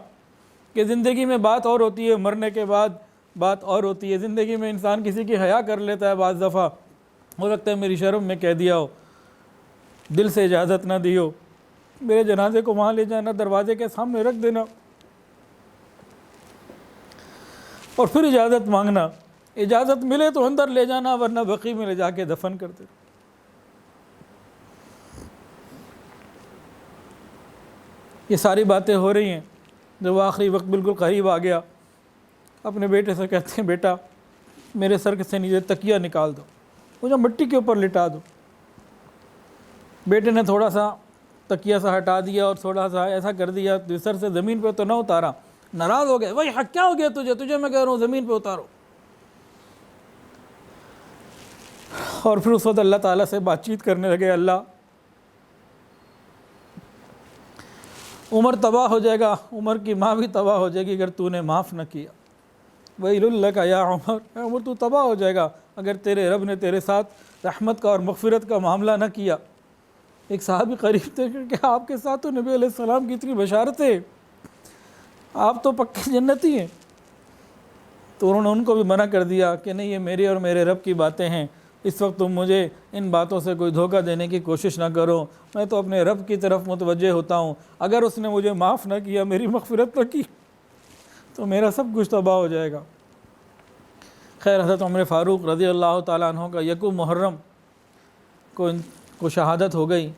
کہ زندگی میں بات اور ہوتی ہے، مرنے کے بعد بات اور ہوتی ہے، زندگی میں انسان کسی کی حیا کر لیتا ہے، بعض دفعہ ہو سکتا ہے میری شرم میں کہہ دیا ہو، دل سے اجازت نہ دی ہو، میرے جنازے کو وہاں لے جانا، دروازے کے سامنے رکھ دینا۔ اور پھر اجازت مانگنا، اجازت ملے تو اندر لے جانا ورنہ بقیع میں لے جا کے دفن کرتے۔ یہ ساری باتیں ہو رہی ہیں، جب آخری وقت بالکل قریب آ گیا، اپنے بیٹے سے کہتے ہیں بیٹا میرے سر سے نیچے تکیہ نکال دو، مجھے مٹی کے اوپر لٹا دو۔ بیٹے نے تھوڑا سا تکیہ سے ہٹا دیا اور تھوڑا سا ایسا کر دیا، سر سے زمین پہ تو نہ اتارا، ناراض ہو گئے، وہی حق کیا ہو گیا تجھے میں کہہ رہا ہوں زمین پہ اتارو۔ اور پھر اس وقت اللہ تعالیٰ سے بات چیت کرنے لگے، اللہ عمر تباہ ہو جائے گا، عمر کی ماں بھی تباہ ہو جائے گی اگر تو نے معاف نہ کیا۔ وَيْلٌ لَكَ يَا عمر، اے عمر تو تباہ ہو جائے گا اگر تیرے رب نے تیرے ساتھ رحمت کا اور مغفرت کا معاملہ نہ کیا۔ ایک صحابی قریب تھے کہ آپ کے ساتھ تو نبی علیہ السلام کی اتنی بشارتیں، آپ تو پکے جنتی ہیں۔ تو انہوں نے ان کو بھی منع کر دیا کہ نہیں، یہ میری اور میرے رب کی باتیں ہیں، اس وقت تم مجھے ان باتوں سے کوئی دھوکہ دینے کی کوشش نہ کرو، میں تو اپنے رب کی طرف متوجہ ہوتا ہوں، اگر اس نے مجھے معاف نہ کیا، میری مغفرت نہ کی تو میرا سب کچھ تباہ ہو جائے گا۔ خیر، حضرت عمر فاروق رضی اللہ تعالیٰ عنہ کا یکم محرم کو شہادت ہو گئی۔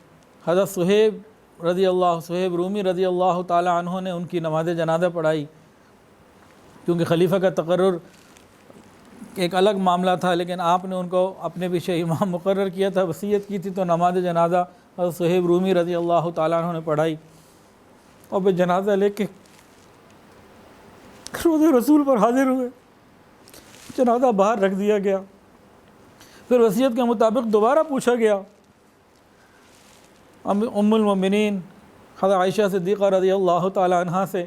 حضرت صہیب رومی رضی اللہ تعالیٰ عنہ نے ان کی نماز جنازہ پڑھائی، کیونکہ خلیفہ کا تقرر ایک الگ معاملہ تھا، لیکن آپ نے ان کو اپنے پیچھے امام مقرر کیا تھا، وصیت کی تھی، تو نماز جنازہ حضرت صہیب رومی رضی اللہ تعالیٰ عنہ نے پڑھائی، اور پھر جنازہ لے کے روض رسول پر حاضر ہوئے، جنازہ باہر رکھ دیا گیا۔ پھر وصیت کے مطابق دوبارہ پوچھا گیا ام المؤمنین حضرت عائشہ صدیقہ رضی اللہ تعالیٰ عنہ سے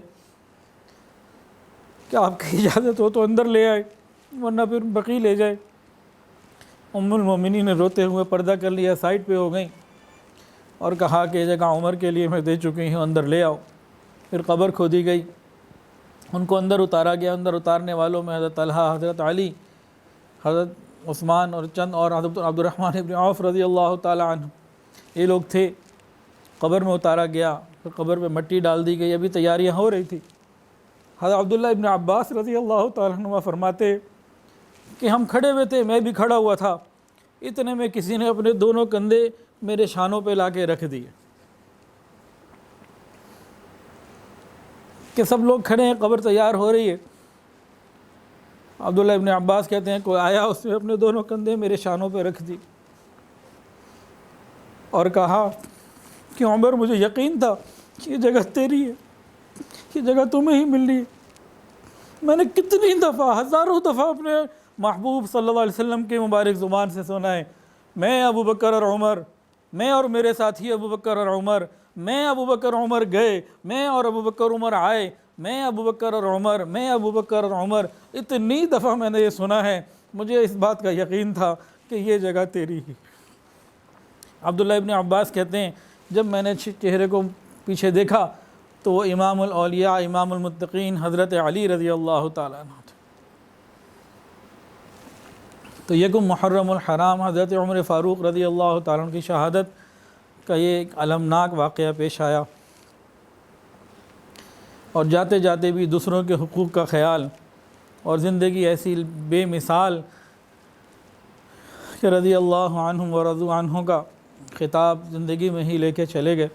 کہ آپ کی اجازت ہو تو اندر لے آئے ورنہ پھر بقیع لے جائے۔ ام المؤمنین نے روتے ہوئے پردہ کر لیا، سائڈ پہ ہو گئیں اور کہا کہ یہ جگہ عمر کے لیے میں دے چکی ہوں، اندر لے آؤ۔ پھر قبر کھودی گئی، ان کو اندر اتارا گیا۔ اندر اتارنے والوں میں حضرت طلحہ، حضرت علی، حضرت عثمان اور چند اور حضرت عبد الرحمن ابن عوف رضی اللہ تعالیٰ عنہ، یہ لوگ تھے۔ قبر میں اتارا گیا، پھر قبر پہ مٹی ڈال دی گئی، ابھی تیاریاں ہو رہی تھی۔ حضرت عبداللہ ابن عباس رضی اللہ تعالیٰ عنہ فرماتے کہ ہم کھڑے ہوئے تھے، میں بھی کھڑا ہوا تھا، اتنے میں کسی نے اپنے دونوں کندھے میرے شانوں پہ لا کے رکھ دیے کہ سب لوگ کھڑے ہیں، قبر تیار ہو رہی ہے۔ عبداللہ ابن عباس کہتے ہیں کوئی آیا، اس نے اپنے دونوں کندھے میرے شانوں پہ رکھ دی اور کہا کہ عمر مجھے یقین تھا کہ یہ جگہ تیری ہے، یہ جگہ تمہیں ہی مل رہی ہے۔ میں نے کتنی دفعہ، ہزاروں دفعہ اپنے محبوب صلی اللہ علیہ وسلم کے مبارک زبان سے سنا ہے، میں ابو بکر اور عمر، میں اور میرے ساتھی ابو بکر اور عمر، میں ابو بکر عمر گئے، میں اور ابو بکر عمر آئے، میں ابو بکر اور عمر، میں ابو بکر اور عمر۔ اتنی دفعہ میں نے یہ سنا ہے، مجھے اس بات کا یقین تھا کہ یہ جگہ تیری ہی۔ عبداللہ ابن عباس کہتے ہیں جب میں نے چہرے کو پیچھے دیکھا تو وہ امام الاولیاء، امام المتقین حضرت علی رضی اللہ تعالیٰ عنہ تھے۔ تو یکم محرم الحرام حضرت عمر فاروق رضی اللہ تعالیٰ عنہ کی شہادت کا یہ ایک المناک واقعہ پیش آیا، اور جاتے جاتے بھی دوسروں کے حقوق کا خیال اور زندگی ایسی بے مثال کہ رضی اللہ عنہم و رضوا عنہ کا خطاب زندگی میں ہی لے کے چلے گئے۔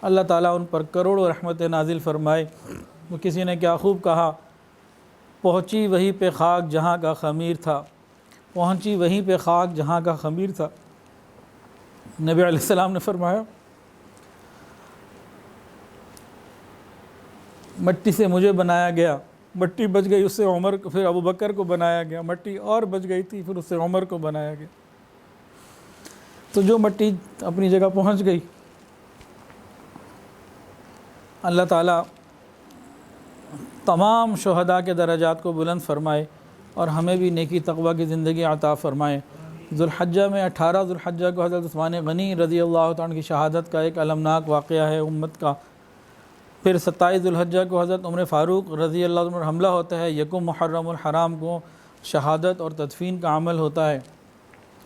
اللہ تعالیٰ ان پر کروڑوں رحمت نازل فرمائے۔ وہ کسی نے کیا خوب کہا، پہنچی وہیں پہ خاک جہاں کا خمیر تھا، پہنچی وہیں پہ خاک جہاں کا خمیر تھا۔ نبی علیہ السلام نے فرمایا مٹی سے مجھے بنایا گیا، مٹی بچ گئی، اس سے عمر کو، پھر ابو بکر کو بنایا گیا، مٹی اور بچ گئی تھی، پھر اس سے عمر کو بنایا گیا۔ تو جو مٹی اپنی جگہ پہنچ گئی، اللہ تعالیٰ تمام شہداء کے درجات کو بلند فرمائے اور ہمیں بھی نیکی تقوی کی زندگی عطا فرمائے۔ ذوالحجہ میں 18 ذوالحجہ کو حضرت عثمان غنی رضی اللہ تعالیٰ کی شہادت کا ایک المناک واقعہ ہے امت کا۔ پھر 27 ذوالحجہ کو حضرت عمر فاروق رضی اللہ عنہ پر حملہ ہوتا ہے، یکم محرم الحرام کو شہادت اور تدفین کا عمل ہوتا ہے،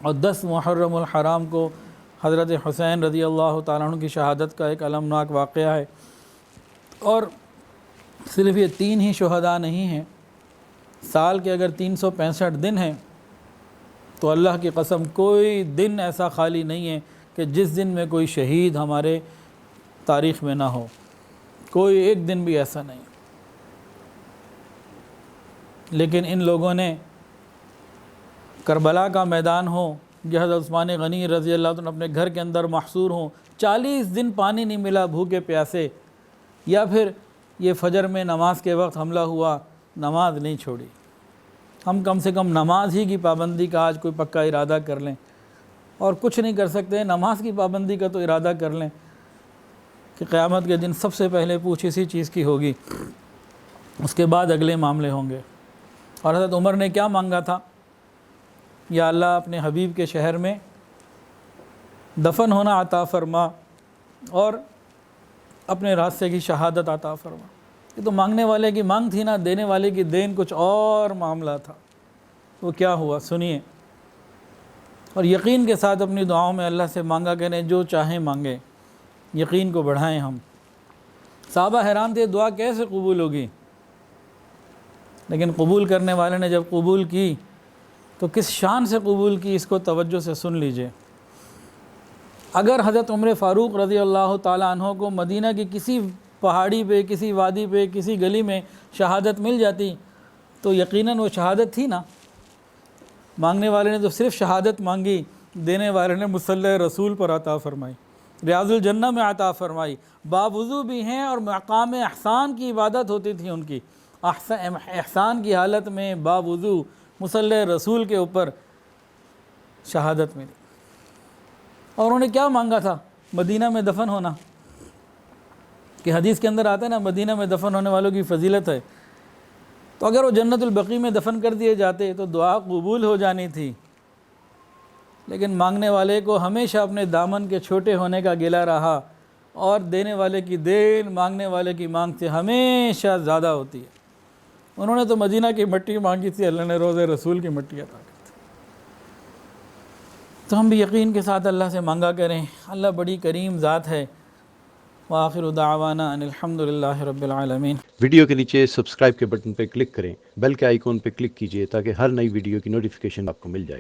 اور 10 محرم الحرام کو حضرت حسین رضی اللہ تعالیٰ عنہ کی شہادت کا ایک المناک واقعہ ہے۔ اور صرف یہ 3 ہی شہداء نہیں ہیں، سال کے اگر 365 دن ہیں تو اللہ کی قسم کوئی دن ایسا خالی نہیں ہے کہ جس دن میں کوئی شہید ہمارے تاریخ میں نہ ہو، کوئی ایک دن بھی ایسا نہیں۔ لیکن ان لوگوں نے کربلا کا میدان ہو، جو حضرت عثمان غنی رضی اللہ عنہ اپنے گھر کے اندر محصور ہوں، 40 دن پانی نہیں ملا بھوکے پیاسے، یا پھر یہ فجر میں نماز کے وقت حملہ ہوا، نماز نہیں چھوڑی۔ ہم کم سے کم نماز ہی کی پابندی کا آج کوئی پکا ارادہ کر لیں، اور کچھ نہیں کر سکتے، نماز کی پابندی کا تو ارادہ کر لیں کہ قیامت کے دن سب سے پہلے پوچھ اسی چیز کی ہوگی، اس کے بعد اگلے معاملے ہوں گے۔ اور حضرت عمر نے کیا مانگا تھا؟ یا اللہ اپنے حبیب کے شہر میں دفن ہونا عطا فرما اور اپنے راستے کی شہادت عطا فرما۔ یہ تو مانگنے والے کی مانگ تھی نا، دینے والے کی دین کچھ اور معاملہ تھا۔ وہ کیا ہوا سنیے، اور یقین کے ساتھ اپنی دعاؤں میں اللہ سے مانگا کریں، جو چاہیں مانگیں، یقین کو بڑھائیں ہم۔ صحابہ حیران تھے دعا کیسے قبول ہوگی، لیکن قبول کرنے والے نے جب قبول کی تو کس شان سے قبول کی، اس کو توجہ سے سن لیجئے۔ اگر حضرت عمر فاروق رضی اللہ تعالیٰ عنہ کو مدینہ کی کسی پہاڑی پہ، کسی وادی پہ، کسی گلی میں شہادت مل جاتی تو یقیناً وہ شہادت تھی نا۔ مانگنے والے نے تو صرف شہادت مانگی، دینے والے نے مصلی رسول پر عطا فرمائی، ریاض الجنہ میں عطا فرمائی، باوضو بھی ہیں، اور مقام احسان کی عبادت ہوتی تھی ان کی، احسان کی حالت میں باوضو مصلی رسول کے اوپر شہادت ملی۔ اور انہوں نے کیا مانگا تھا؟ مدینہ میں دفن ہونا، کہ حدیث کے اندر آتا ہے نا مدینہ میں دفن ہونے والوں کی فضیلت ہے۔ تو اگر وہ جنت البقیع میں دفن کر دیے جاتے تو دعا قبول ہو جانی تھی، لیکن مانگنے والے کو ہمیشہ اپنے دامن کے چھوٹے ہونے کا گلہ رہا، اور دینے والے کی دین مانگنے والے کی مانگ سے ہمیشہ زیادہ ہوتی ہے۔ انہوں نے تو مدینہ کی مٹی مانگی تھی، اللہ نے روضہ رسول کی مٹی عطا کی تھی۔ تو ہم بھی یقین کے ساتھ اللہ سے مانگا کریں، اللہ بڑی کریم ذات ہے۔ وآخر دعوانا ان الحمدللہ رب العالمین۔ ویڈیو کے نیچے سبسکرائب کے بٹن پہ کلک کریں، بیل کے آئیکن پہ کلک کیجئے تاکہ ہر نئی ویڈیو کی نوٹیفیکیشن آپ کو مل جائے۔